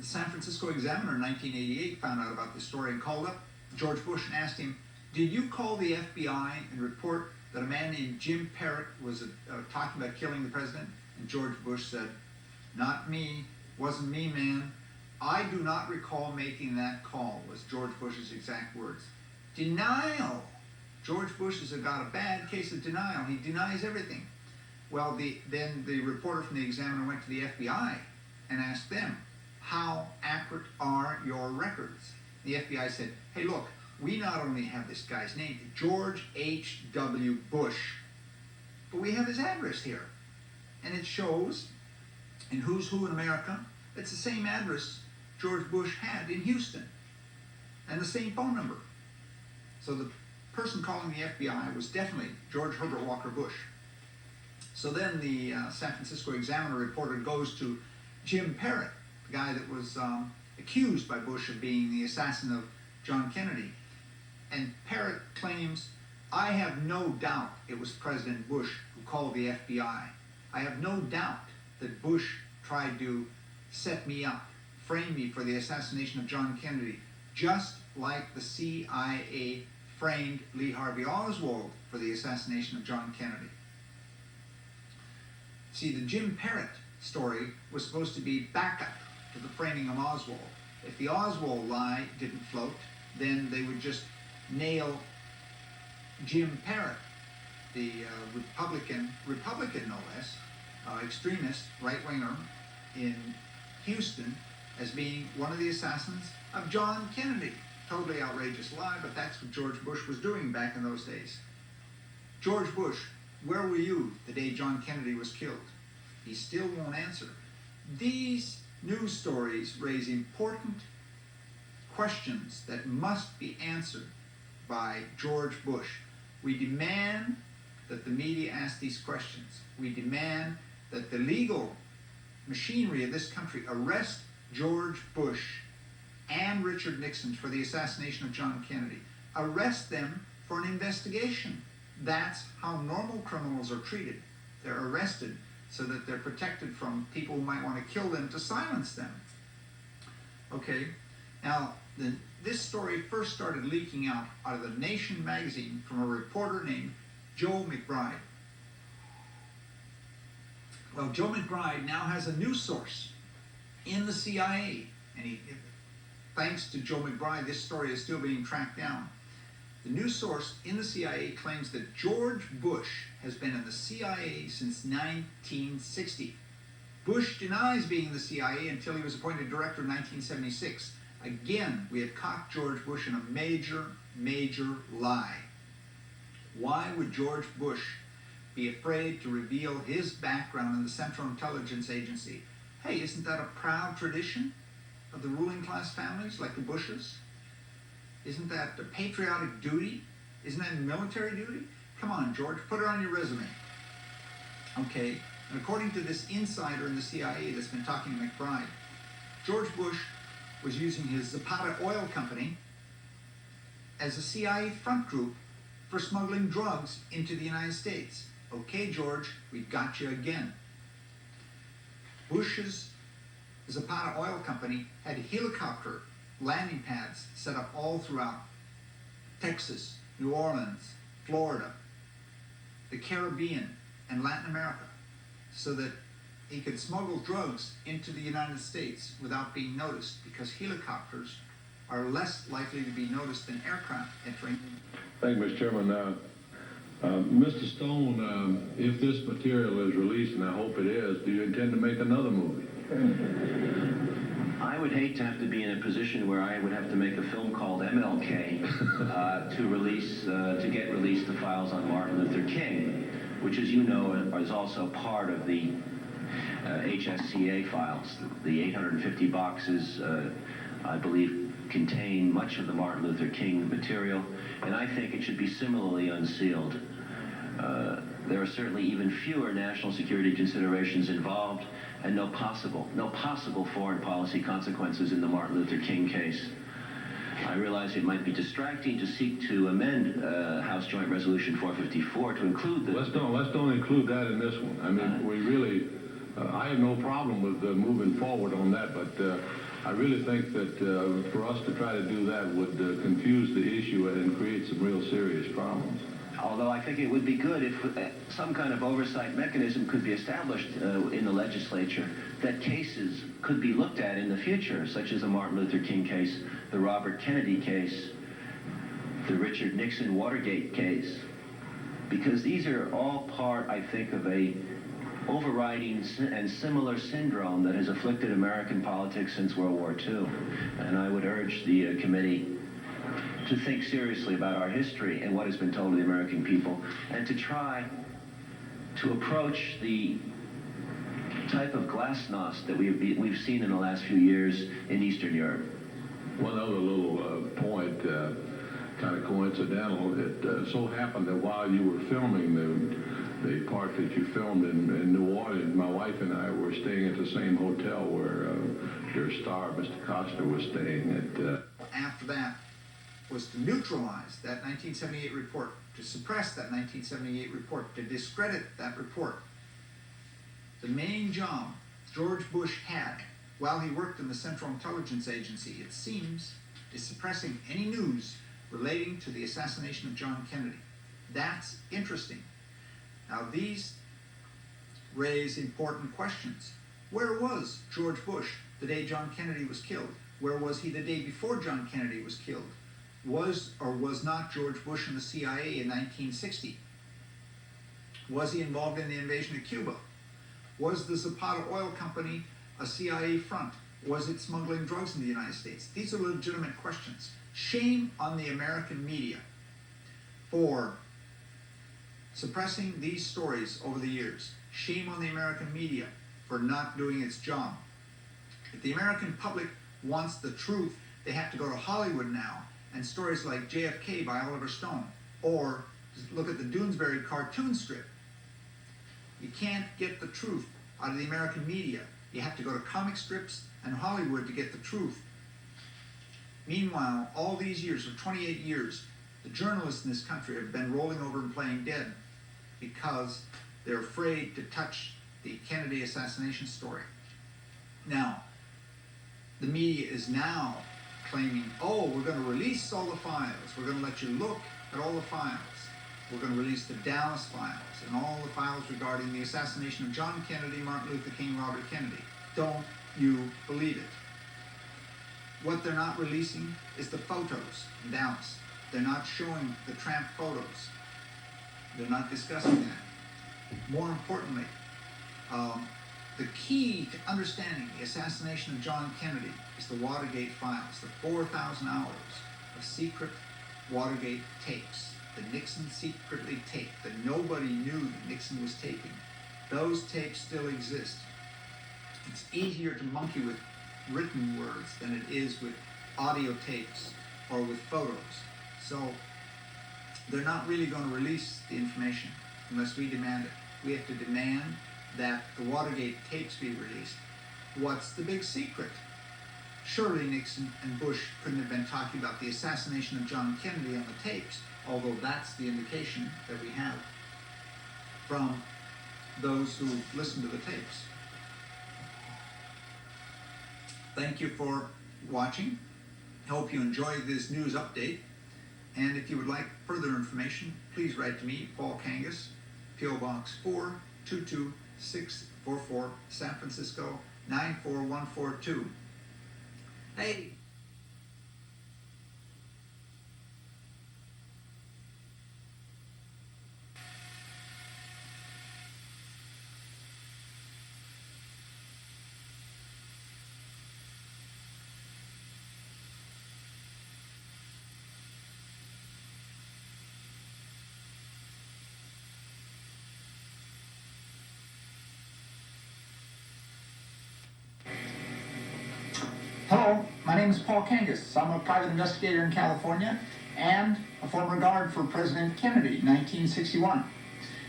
San Francisco Examiner in 1988 found out about this story and called up George Bush and asked him, did you call the FBI and report that a man named Jim Parrott was talking about killing the president? And George Bush said, not me, wasn't me, man. I do not recall making that call, was George Bush's exact words. Denial. George Bush has got a bad case of denial. He denies everything. Well, then the reporter from the Examiner went to the FBI and asked them, how accurate are your records? The FBI said, hey, look, we not only have this guy's name, George H.W. Bush, but we have his address here. And it shows in Who's Who in America, it's the same address George Bush had in Houston, and the same phone number. So the person calling the FBI was definitely George Herbert Walker Bush. So then the San Francisco Examiner reporter goes to Jim Parrott, the guy that was accused by Bush of being the assassin of John Kennedy. And Parrott claims, I have no doubt it was President Bush who called the FBI. I have no doubt that Bush tried to set me up, frame me for the assassination of John Kennedy, just like the CIA framed Lee Harvey Oswald for the assassination of John Kennedy. See, the Jim Parrott story was supposed to be backup to the framing of Oswald. If the Oswald lie didn't float, then they would just nail Jim Parrott the Republican no less, extremist, right-winger in Houston as being one of the assassins of John Kennedy. Totally outrageous lie, but that's what George Bush was doing back in those days. George Bush, where were you the day John Kennedy was killed? He still won't answer. These news stories raise important questions that must be answered by George Bush. We demand that the media ask these questions. We demand that the legal machinery of this country arrest George Bush and Richard Nixon for the assassination of John Kennedy. Arrest them for an investigation. That's how normal criminals are treated. They're arrested so that they're protected from people who might want to kill them to silence them. Okay, now this story first started leaking out of the Nation magazine from a reporter named Joe McBride. Well, Joe McBride now has a news source in the CIA, and thanks to Joe McBride, this story is still being tracked down. The news source in the CIA claims that George Bush has been in the CIA since 1960. Bush denies being in the CIA until he was appointed director in 1976. Again, we have caught George Bush in a major, major lie. Why would George Bush be afraid to reveal his background in the Central Intelligence Agency? Hey, isn't that a proud tradition of the ruling class families like the Bushes? Isn't that a patriotic duty? Isn't that military duty? Come on, George, put it on your resume. Okay, and according to this insider in the CIA that's been talking to McBride, George Bush was using his Zapata Oil Company as a CIA front group for smuggling drugs into the United States. Okay, George, we got you again. Bush's Zapata Oil Company had helicopter landing pads set up all throughout Texas, New Orleans, Florida, the Caribbean, and Latin America, so that he could smuggle drugs into the United States without being noticed, because helicopters are less likely to be noticed than aircraft entering. Thank you, Mr. Chairman. Mr. Stone, if this material is released, and I hope it is, do you intend to make another movie? I would hate to have to be in a position where I would have to make a film called MLK to get released the files on Martin Luther King, which, as you know, is also part of the HSCA files. The 850 boxes, I believe, contain much of the Martin Luther King material, and I think it should be similarly unsealed. There are certainly even fewer national security considerations involved, and no possible foreign policy consequences in the Martin Luther King case. I realize it might be distracting to seek to amend House Joint Resolution 454 to include the... Let's don't include that in this one. I mean, we really... I have no problem with moving forward on that, but I really think that for us to try to do that would confuse the issue and create some real serious problems. Although I think it would be good if some kind of oversight mechanism could be established in the legislature, that cases could be looked at in the future, such as the Martin Luther King case, the Robert Kennedy case, the Richard Nixon Watergate case, because these are all part, I think, of a overriding and similar syndrome that has afflicted American politics since World War II. And I would urge the committee to think seriously about our history and what has been told to the American people, and to try to approach the type of glasnost that we've seen in the last few years in Eastern Europe. One other little point, kind of coincidental. It so happened that while you were filming the part that you filmed in New Orleans, my wife and I were staying at the same hotel where your star, Mr. Costa, was staying at. After that was to neutralize that 1978 report, to suppress that 1978 report, to discredit that report. The main job George Bush had while he worked in the Central Intelligence Agency, it seems, is suppressing any news relating to the assassination of John Kennedy. That's interesting. Now, these raise important questions. Where was George Bush the day John Kennedy was killed? Where was he the day before John Kennedy was killed? Was or was not George Bush in the CIA in 1960? Was he involved in the invasion of Cuba? Was the Zapata Oil Company a CIA front? Was it smuggling drugs in the United States? These are legitimate questions. Shame on the American media for suppressing these stories over the years. Shame on the American media for not doing its job. If the American public wants the truth, they have to go to Hollywood now, and stories like JFK by Oliver Stone, or look at the Doonesbury cartoon strip. You can't get the truth out of the American media. You have to go to comic strips and Hollywood to get the truth. Meanwhile, all these years, for 28 years, the journalists in this country have been rolling over and playing dead because they're afraid to touch the Kennedy assassination story. Now, the media is now claiming, oh, we're going to release all the files. We're going to let you look at all the files. We're going to release the Dallas files and all the files regarding the assassination of John Kennedy, Martin Luther King, Robert Kennedy. Don't you believe it? What they're not releasing is the photos in Dallas. They're not showing the tramp photos. They're not discussing that. More importantly, the key to understanding the assassination of John Kennedy is the Watergate files, the 4,000 hours of secret Watergate tapes that Nixon secretly taped, that nobody knew that Nixon was taping. Those tapes still exist. It's easier to monkey with written words than it is with audio tapes or with photos. So they're not really going to release the information unless we demand it. We have to demand that the Watergate tapes be released. What's the big secret? Surely Nixon and Bush couldn't have been talking about the assassination of John Kennedy on the tapes, although that's the indication that we have from those who listened to the tapes. Thank you for watching. I hope you enjoyed this news update. And if you would like further information, please write to me, Paul Kangas, P.O. Box 422644, San Francisco 94142. Hey! Hello, my name is Paul Kangas. I'm a private investigator in California and a former guard for President Kennedy in 1961.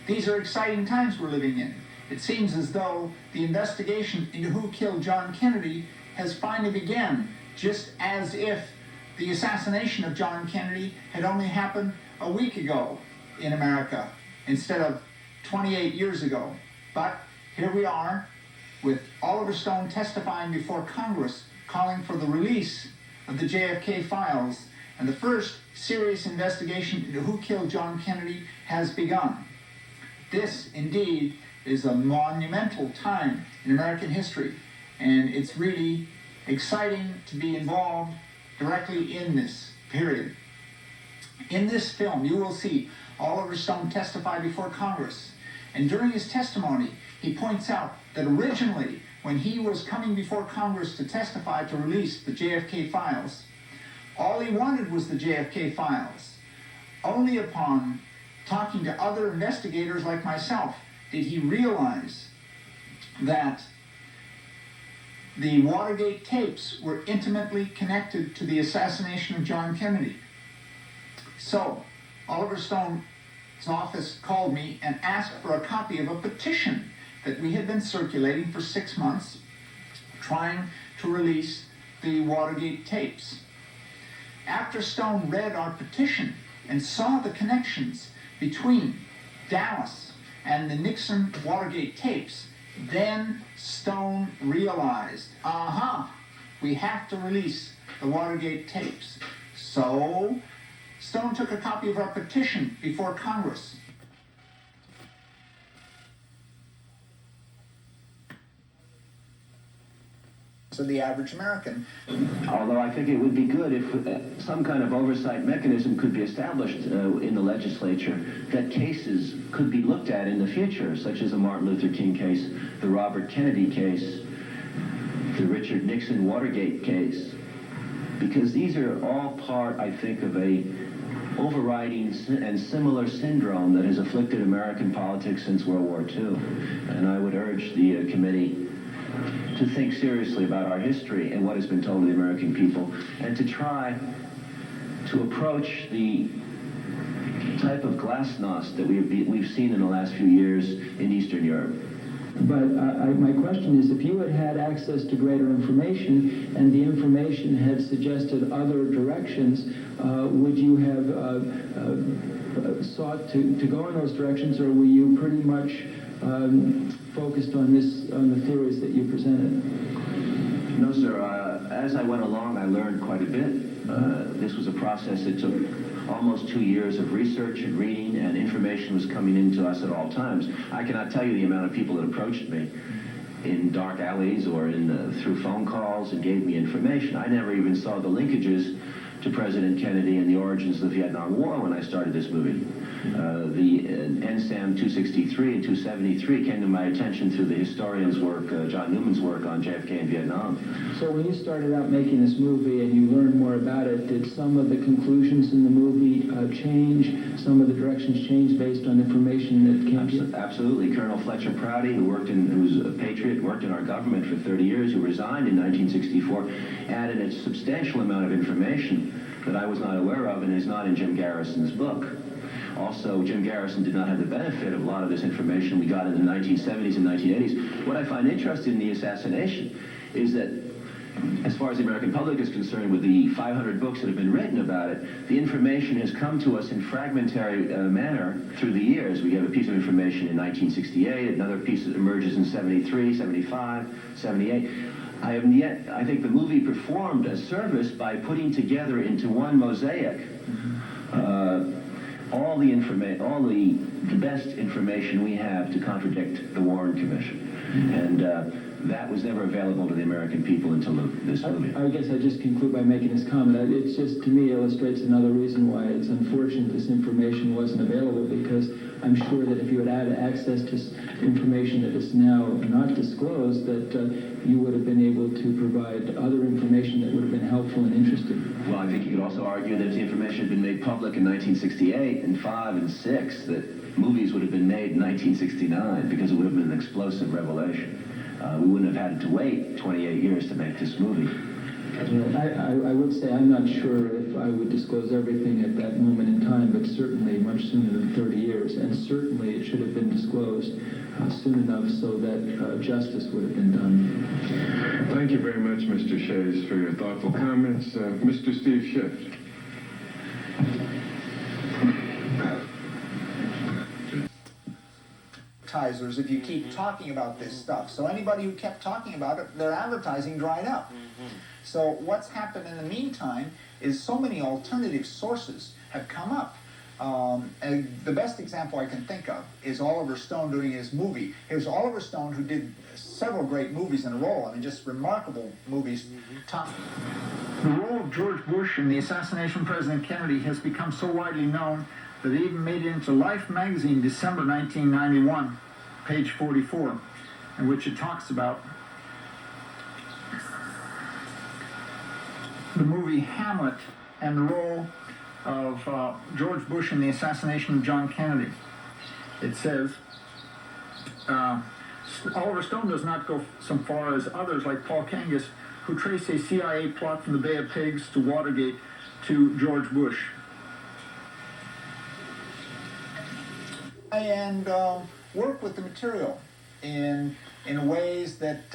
These are exciting times we're living in. It seems as though the investigation into who killed John Kennedy has finally begun, just as if the assassination of John Kennedy had only happened a week ago in America instead of 28 years ago. But here we are with Oliver Stone testifying before Congress calling for the release of the JFK files, and the first serious investigation into who killed John Kennedy has begun. This, indeed, is a monumental time in American history, and it's really exciting to be involved directly in this period. In this film, you will see Oliver Stone testify before Congress, and during his testimony, he points out that originally, when he was coming before Congress to testify to release the JFK files, all he wanted was the JFK files. Only upon talking to other investigators like myself did he realize that the Watergate tapes were intimately connected to the assassination of John Kennedy. So, Oliver Stone's office called me and asked for a copy of a petition that we had been circulating for 6 months, trying to release the Watergate tapes. After Stone read our petition and saw the connections between Dallas and the Nixon Watergate tapes, then Stone realized, we have to release the Watergate tapes. So, Stone took a copy of our petition before Congress. to the average American. Although I think it would be good if some kind of oversight mechanism could be established in the legislature, that cases could be looked at in the future, such as the Martin Luther King case, the Robert Kennedy case, the Richard Nixon Watergate case, because these are all part, I think, of a overriding and similar syndrome that has afflicted American politics since World War II. And I would urge the committee to think seriously about our history and what has been told to the American people, and to try to approach the type of glasnost that we've seen in the last few years in Eastern Europe. But my question is, if you had had access to greater information and the information had suggested other directions, would you have sought to go in those directions, or were you pretty much focused on the theories that you presented? No, sir. As I went along, I learned quite a bit. This was a process that took almost 2 years of research and reading, and information was coming into us at all times. I cannot tell you the amount of people that approached me in dark alleys or through phone calls and gave me information. I never even saw the linkages to President Kennedy and the origins of the Vietnam War when I started this movie. The NSAM 263 and 273 came to my attention through the historian's work, John Newman's work on JFK and Vietnam. So when you started out making this movie and you learned more about it, did some of the conclusions in the movie change? Some of the directions change based on information that came to you? Absolutely. Colonel Fletcher Prouty, who's a patriot, worked in our government for 30 years, who resigned in 1964, added a substantial amount of information that I was not aware of and is not in Jim Garrison's book. Also, Jim Garrison did not have the benefit of a lot of this information we got in the 1970s and 1980s. What I find interesting in the assassination is that, as far as the American public is concerned, with the 500 books that have been written about it, the information has come to us in fragmentary manner through the years. We have a piece of information in 1968, another piece that emerges in 73, 75, 78. I think the movie performed a service by putting together into one mosaic all the best information we have to contradict the Warren Commission. And that was never available to the American people until this movie. I guess I just conclude by making this comment. It's just, to me, illustrates another reason why it's unfortunate this information wasn't available, because I'm sure that if you had had access to information that is now not disclosed, that you would have been able to provide other information that would have been helpful and interesting. Well, I think you could also argue that if the information had been made public in 1968 and 5 and 6, that movies would have been made in 1969, because it would have been an explosive revelation. We wouldn't have had to wait 28 years to make this movie. I would say I'm not sure if I would disclose everything at that moment in time, but certainly much sooner than 30 years. And certainly it should have been disclosed soon enough so that justice would have been done. Thank you very much, Mr. Shays, for your thoughtful comments. Mr. Steve Schiff. Advertisers if you keep talking about this stuff. So anybody who kept talking about it, their advertising dried up. So what's happened in the meantime is so many alternative sources have come up. And the best example I can think of is Oliver Stone doing his movie. Here's Oliver Stone, who did several great movies in a row. I mean, just remarkable movies. The role of George Bush in the assassination of President Kennedy has become so widely known that it even made it into Life magazine December 1991, page 44, in which it talks about the movie Hamlet and the role of George Bush in the assassination of John Kennedy. It says, Oliver Stone does not go so far as others like Paul Kangas, who trace a CIA plot from the Bay of Pigs to Watergate to George Bush. And work with the material in ways that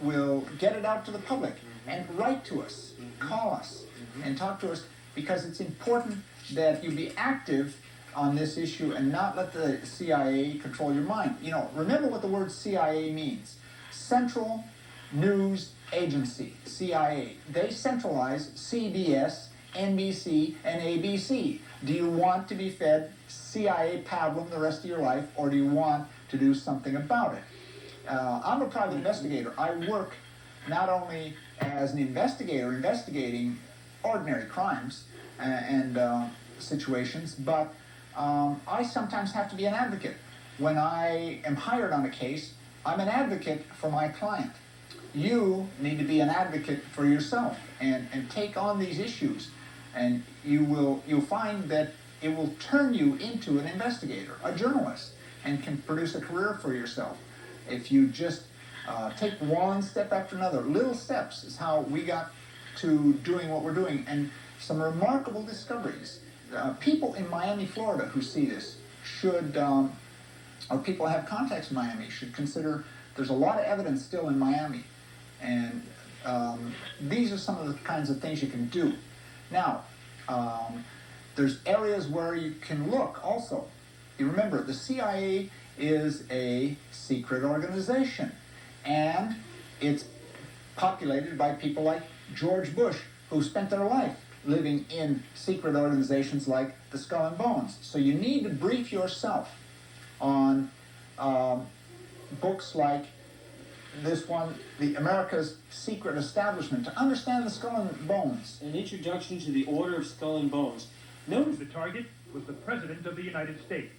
will get it out to the public, and write to us, call us, and talk to us, because it's important that you be active on this issue and not let the CIA control your mind. You know, remember what the word CIA means. Central News Agency, CIA. They centralize CBS, NBC, and ABC. Do you want to be fed CIA pablum the rest of your life, or do you want to do something about it? I'm a private investigator. I work not only as an investigator investigating ordinary crimes and situations, but I sometimes have to be an advocate. When I am hired on a case, I'm an advocate for my client. You need to be an advocate for yourself and take on these issues, and you'll find that it will turn you into an investigator, a journalist, and can produce a career for yourself. If you just take one step after another, little steps is how we got to doing what we're doing, and some remarkable discoveries. People in Miami, Florida who see this should, or people who have contacts in Miami should consider there's a lot of evidence still in Miami, and these are some of the kinds of things you can do. Now, there's areas where you can look also. You remember, the CIA is a secret organization, and it's populated by people like George Bush, who spent their life living in secret organizations like the Skull and Bones. So you need to brief yourself on books like this one, The America's Secret Establishment, to understand the Skull and Bones. An introduction to the Order of Skull and Bones. Notice The target was the President of the United States.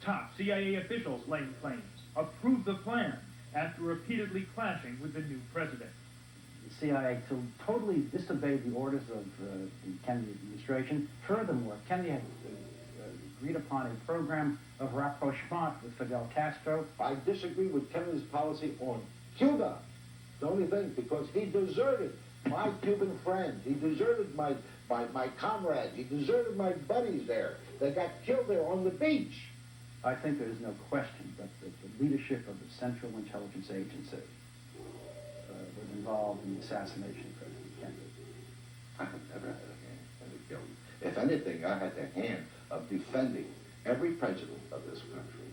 Top CIA officials laying claims approved the plan after repeatedly clashing with the new president. The CIA totally disobeyed the orders of the Kennedy administration. Furthermore, Kennedy had agreed upon a program of rapprochement with Fidel Castro. I disagree with Kennedy's policy on Cuba. The only thing, because he deserted my Cuban friends. He deserted my comrades. He deserted my buddies there. They got killed there on the beach. I think there is no question that the leadership of the Central Intelligence Agency was involved in the assassination of President Kennedy. I have never had a hand in the killing. If anything, I had the hand of defending every president of this country.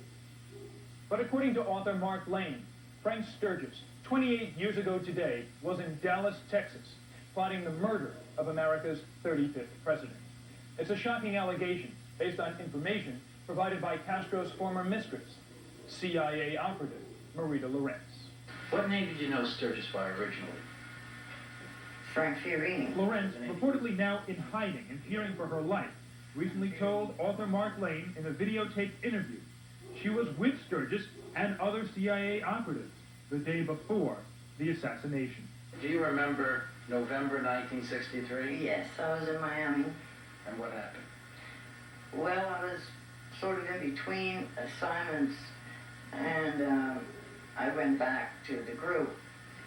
But according to author Mark Lane, Frank Sturgis, 28 years ago today, was in Dallas, Texas, plotting the murder of America's 35th president. It's a shocking allegation based on information provided by Castro's former mistress, CIA operative Marita Lorenz. What name did you know Sturgis by originally? Frank Fiorini. Lorenz, reportedly now in hiding and fearing for her life, recently told author Mark Lane in a videotaped interview she was with Sturgis and other CIA operatives the day before the assassination. Do you remember November 1963? Yes, I was in Miami. And what happened? Well, I was sort of in between assignments, and I went back to the group.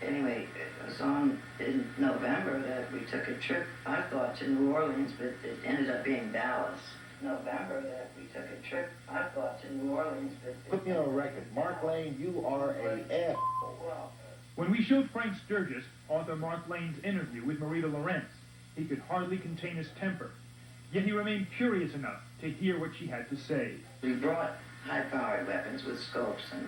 Anyway, it was in November that we took a trip, I thought, to New Orleans, but it ended up being Dallas. November that we took a trip, I thought, to New Orleans, but... Put me on a record. Mark Lane, you are an asshole. Well, When we showed Frank Sturgis author Mark Lane's interview with Marita Lorenz, he could hardly contain his temper. Yet he remained curious enough to hear what she had to say. we brought high-powered weapons with scopes and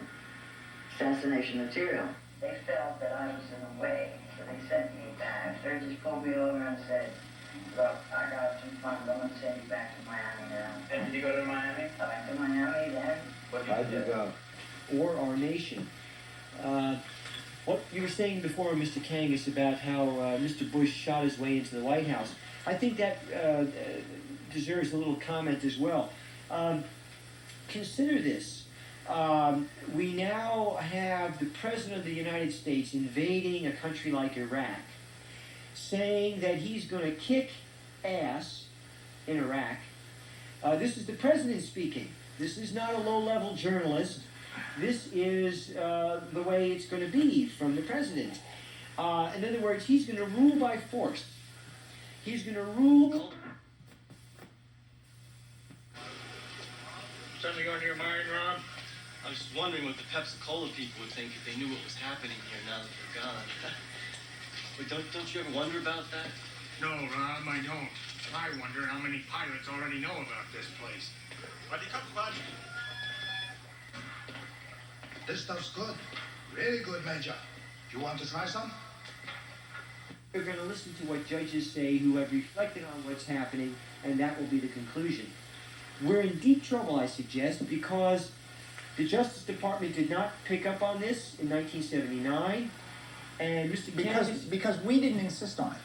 assassination material. They felt that I was in the way, so they sent me back. Sturgis pulled me over and said, look, I got some fun, but I'm going to send you back to Miami now. And did you go to Miami? I went to Miami then. What How'd you go? Or Our Nation. What you were saying before, Mr. Kangas, about how Mr. Bush shot his way into the White House, I think that deserves a little comment as well. Consider this. We now have the President of the United States invading a country like Iraq, saying that he's going to kick ass in Iraq. This is the President speaking. This is not a low-level journalist. This is the way it's going to be from the President. In other words, he's going to rule by force. He's going to rule... Something on your mind, Rob? I was just wondering what the Pepsi-Cola people would think if they knew what was happening here now that you're gone. But don't you ever wonder about that? No, Rob, I don't. I wonder how many pilots already know about this place. Buddy, come, bud. This stuff's good. Really good, Major. You want to try some? We're going to listen to what judges say who have reflected on what's happening, and that will be the conclusion. We're in deep trouble, I suggest, because the Justice Department did not pick up on this in 1979. And Mr. Kennedy, Because we didn't insist on it.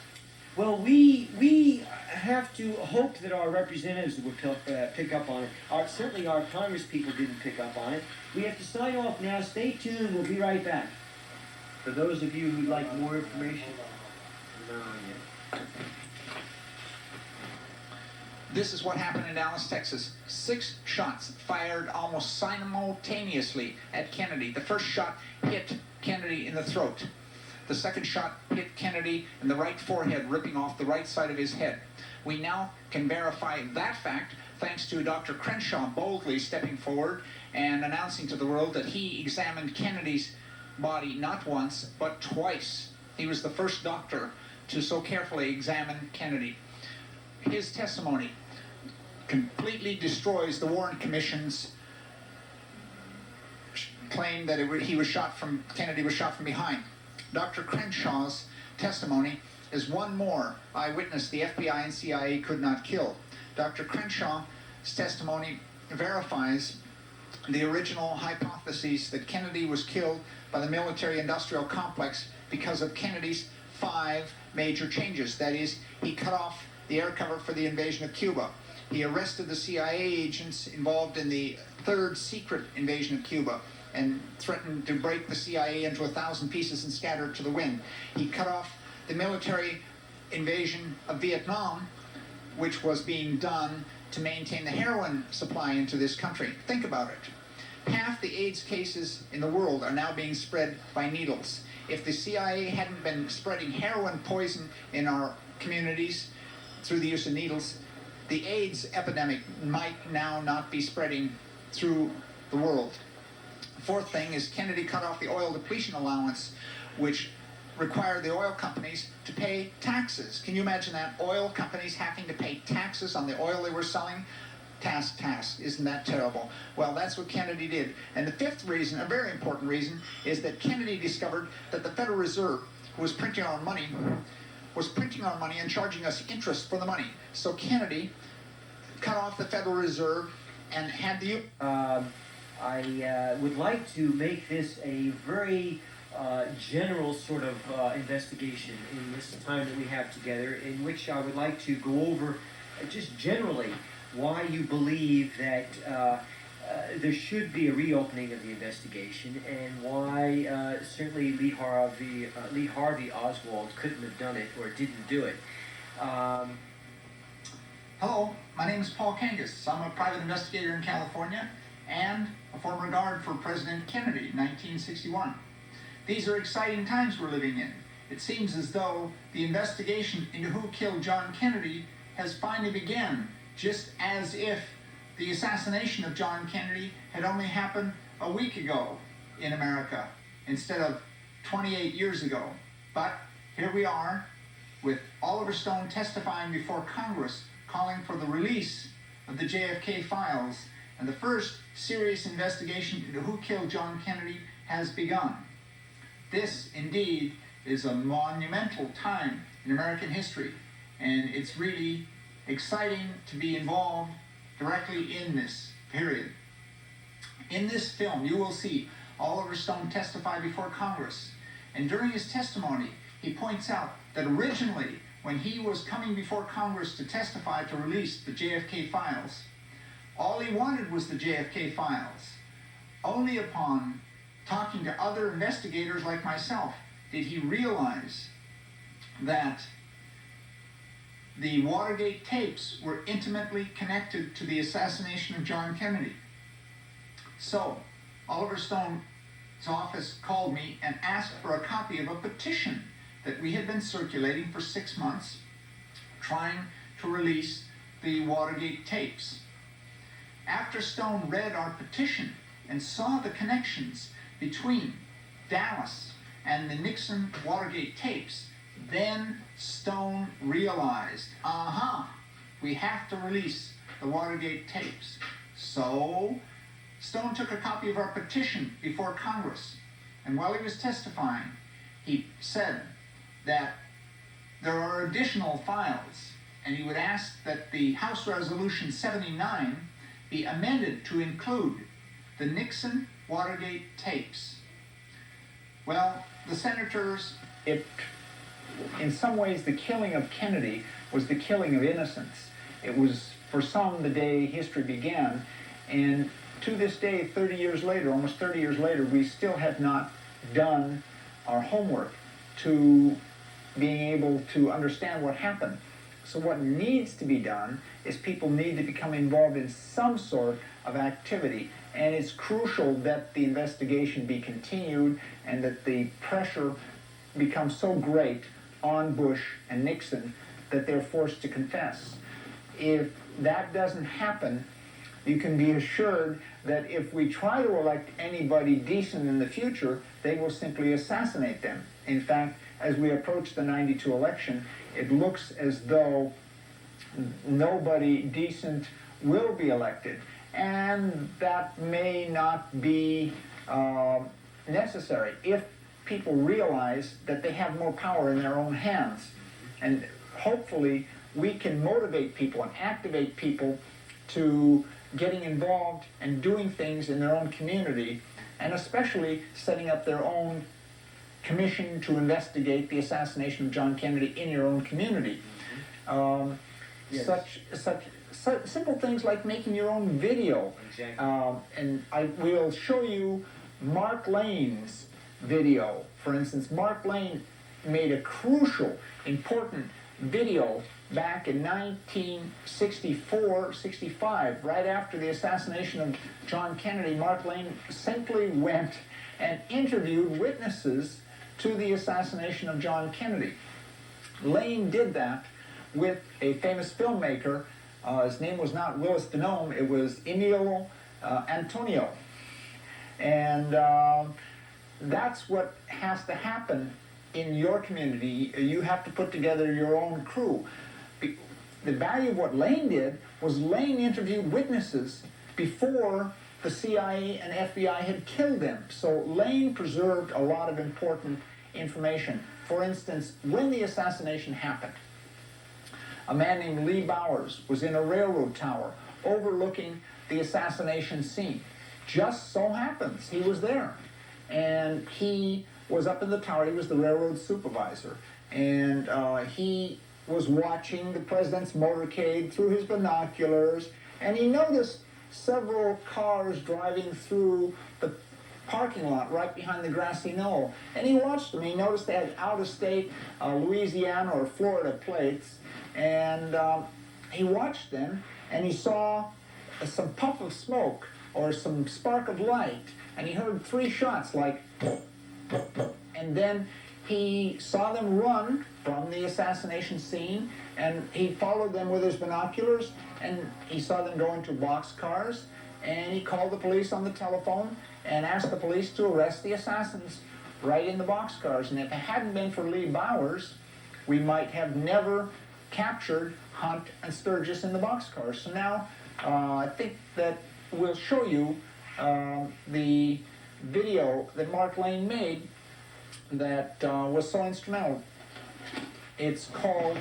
well, we have to hope that our representatives will pick up on it. Certainly our Congress people didn't pick up on it. We have to sign off now. Stay tuned. We'll be right back. For those of you who'd like more information. This is what happened in Dallas, Texas. 6 shots fired almost simultaneously at Kennedy. The first shot hit Kennedy in the throat. The second shot hit Kennedy in the right forehead, ripping off the right side of his head. We now can verify that fact thanks to Dr. Crenshaw boldly stepping forward and announcing to the world that he examined Kennedy's body not once, but twice. He was the first doctor to so carefully examine Kennedy. His testimony completely destroys the Warren Commission's claim that Kennedy was shot from behind. Dr. Crenshaw's testimony is one more eyewitness the FBI and CIA could not kill. Dr. Crenshaw's testimony verifies the original hypotheses that Kennedy was killed by the military-industrial complex because of Kennedy's 5 major changes. That is, he cut off the air cover for the invasion of Cuba. He arrested the CIA agents involved in the 3rd secret invasion of Cuba and threatened to break the CIA into 1,000 pieces and scatter it to the wind. He cut off the military invasion of Vietnam, which was being done to maintain the heroin supply into this country. Think about it. Half the AIDS cases in the world are now being spread by needles. If the CIA hadn't been spreading heroin poison in our communities through the use of needles, the AIDS epidemic might now not be spreading through the world. The 4th thing is Kennedy cut off the oil depletion allowance, which required the oil companies to pay taxes. Can you imagine that? Oil companies having to pay taxes on the oil they were selling? Task. Isn't that terrible? Well, that's what Kennedy did. And the 5th reason, a very important reason, is that Kennedy discovered that the Federal Reserve, who was printing our money, and charging us interest for the money. So Kennedy cut off the Federal Reserve and had the... I would like to make this a very general sort of investigation in this time that we have together, in which I would like to go over just generally why you believe that there should be a reopening of the investigation, and why certainly Lee Harvey Oswald couldn't have done it or didn't do it. Hello, my name is Paul Kangas. I'm a private investigator in California and a former guard for President Kennedy in 1961. These are exciting times we're living in. It seems as though the investigation into who killed John Kennedy has finally begun, just as if the assassination of John Kennedy had only happened a week ago in America instead of 28 years ago. But here we are with Oliver Stone testifying before Congress, calling for the release of the JFK files, and the first serious investigation into who killed John Kennedy has begun. This, indeed, is a monumental time in American history, and it's really exciting to be involved directly in this period. In this film, you will see Oliver Stone testify before Congress, and during his testimony, he points out that originally, when he was coming before Congress to testify to release the JFK files, all he wanted was the JFK files. Only upon talking to other investigators like myself did he realize that the Watergate tapes were intimately connected to the assassination of John Kennedy. So, Oliver Stone's office called me and asked for a copy of a petition that we had been circulating for 6 months, trying to release the Watergate tapes. After Stone read our petition and saw the connections between Dallas and the Nixon Watergate tapes, then Stone realized, we have to release the Watergate tapes. So Stone took a copy of our petition before Congress, and while he was testifying, he said that there are additional files, and he would ask that the House Resolution 79 be amended to include the Nixon Watergate tapes. Well, the senators in some ways, the killing of Kennedy was the killing of innocence. It was, for some, the day history began, and to this day, 30 years later, almost 30 years later, we still have not done our homework to being able to understand what happened. So what needs to be done is people need to become involved in some sort of activity, and it's crucial that the investigation be continued and that the pressure becomes so great on Bush and Nixon that they're forced to confess. If that doesn't happen, you can be assured that if we try to elect anybody decent in the future, they will simply assassinate them. In fact, as we approach the '92 election, it looks as though nobody decent will be elected, and that may not be necessary if people realize that they have more power in their own hands. And hopefully we can motivate people and activate people to getting involved and doing things in their own community, and especially setting up their own commission to investigate the assassination of John Kennedy in your own community. Yes. Such simple things like making your own video. Exactly. And I will show you Mark Lane's video. For instance, Mark Lane made a crucial, important video back in 1964-65, right after the assassination of John Kennedy. Mark Lane simply went and interviewed witnesses to the assassination of John Kennedy. Lane did that with a famous filmmaker. His name was not Willis Denome, it was Emilio Antonio. And that's what has to happen in your community. You have to put together your own crew. The value of what Lane did was Lane interviewed witnesses before the CIA and FBI had killed them. So Lane preserved a lot of important information. For instance, when the assassination happened, a man named Lee Bowers was in a railroad tower overlooking the assassination scene. Just so happens he was there. And he was up in the tower. He was the railroad supervisor. And he was watching the president's motorcade through his binoculars, and he noticed several cars driving through the parking lot right behind the grassy knoll. And he watched them. He noticed they had out-of-state Louisiana or Florida plates, and he watched them, and he saw some puff of smoke or some spark of light, and he heard 3 shots like, and then he saw them run from the assassination scene, and he followed them with his binoculars, and he saw them go into boxcars, and he called the police on the telephone and asked the police to arrest the assassins right in the boxcars. And if it hadn't been for Lee Bowers, we might have never captured Hunt and Sturgis in the boxcars. So now I think that we'll show you the video that Mark Lane made that was so instrumental. It's called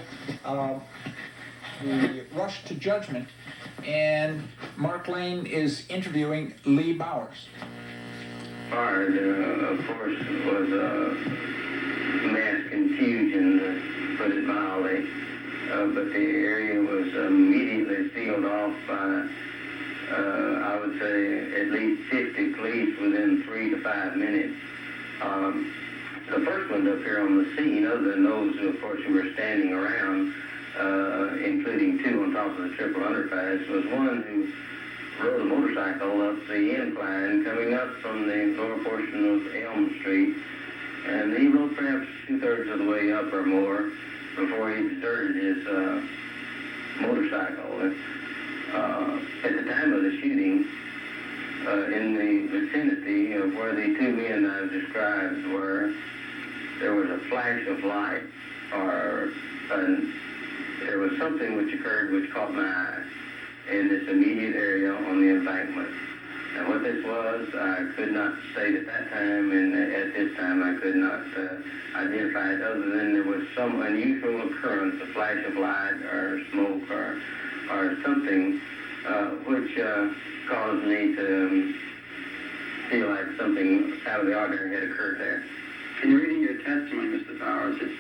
The Rush to Judgment, and Mark Lane is interviewing Lee Bowers. Fired, of course, was mass confusion, to put it mildly, but the area was immediately sealed off by, I would say, at least 50 police within 3 to 5 minutes. The first one to appear on the scene, other than those who, of course, who were standing around, including 2 on top of the triple underpass, was one who rode a motorcycle up the incline coming up from the lower portion of Elm Street, and he rode perhaps 2/3 of the way up or more before he deserted his motorcycle. At the time of the shooting, in the vicinity of where the 2 men I've described were, there was a flash of light, or there was something which occurred which caught my eye in this immediate area on the embankment. And what this was, I could not state at that time, and at this time I could not identify it, other than there was some unusual occurrence, a flash of light or smoke or something which caused me to feel like something out of the ordinary had occurred there. In reading your testimony, Mr. Powers, it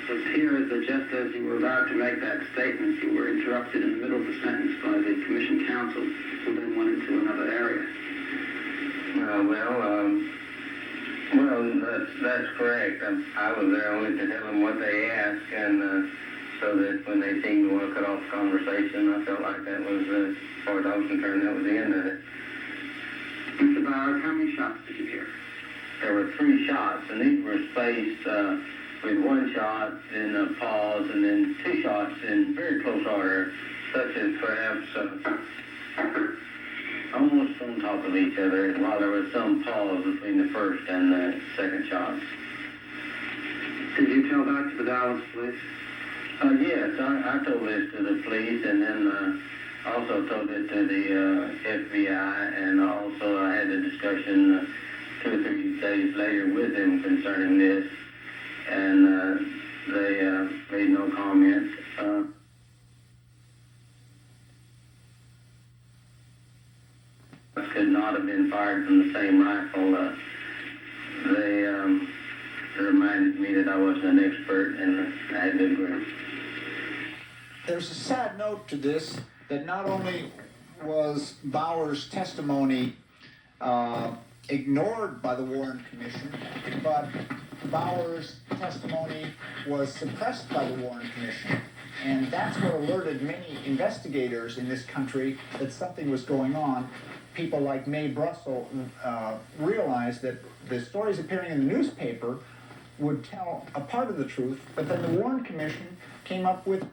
appears that just as you were about to make that statement, you were interrupted in the middle of the sentence by the commission counsel, who then went into another area. That's correct. I was there only to tell them what they asked, and so that when they seemed to want to cut off the conversation, I felt like that was, as far as I was concerned, that was the end of it. Mr. Bowers, how many shots did you hear? There were 3 shots, and these were spaced with 1 shot, then a pause, and then 2 shots in very close order, such as perhaps almost on top of each other, while there was some pause between the first and the second shots. Did you tell that to the Dallas police? Yes, I told this to the police, and then also told it to the FBI, and also I had a discussion 2 or 3 days later with them concerning this, and they made no comment. Could not have been fired from the same rifle. They reminded me that I wasn't an expert, and I had to agree. There's a sad note to this, that not only was Bowers' testimony ignored by the Warren Commission, but Bowers' testimony was suppressed by the Warren Commission. And that's what alerted many investigators in this country that something was going on. People like Mae Brussel realized that the stories appearing in the newspaper would tell a part of the truth, but then the Warren Commission came up with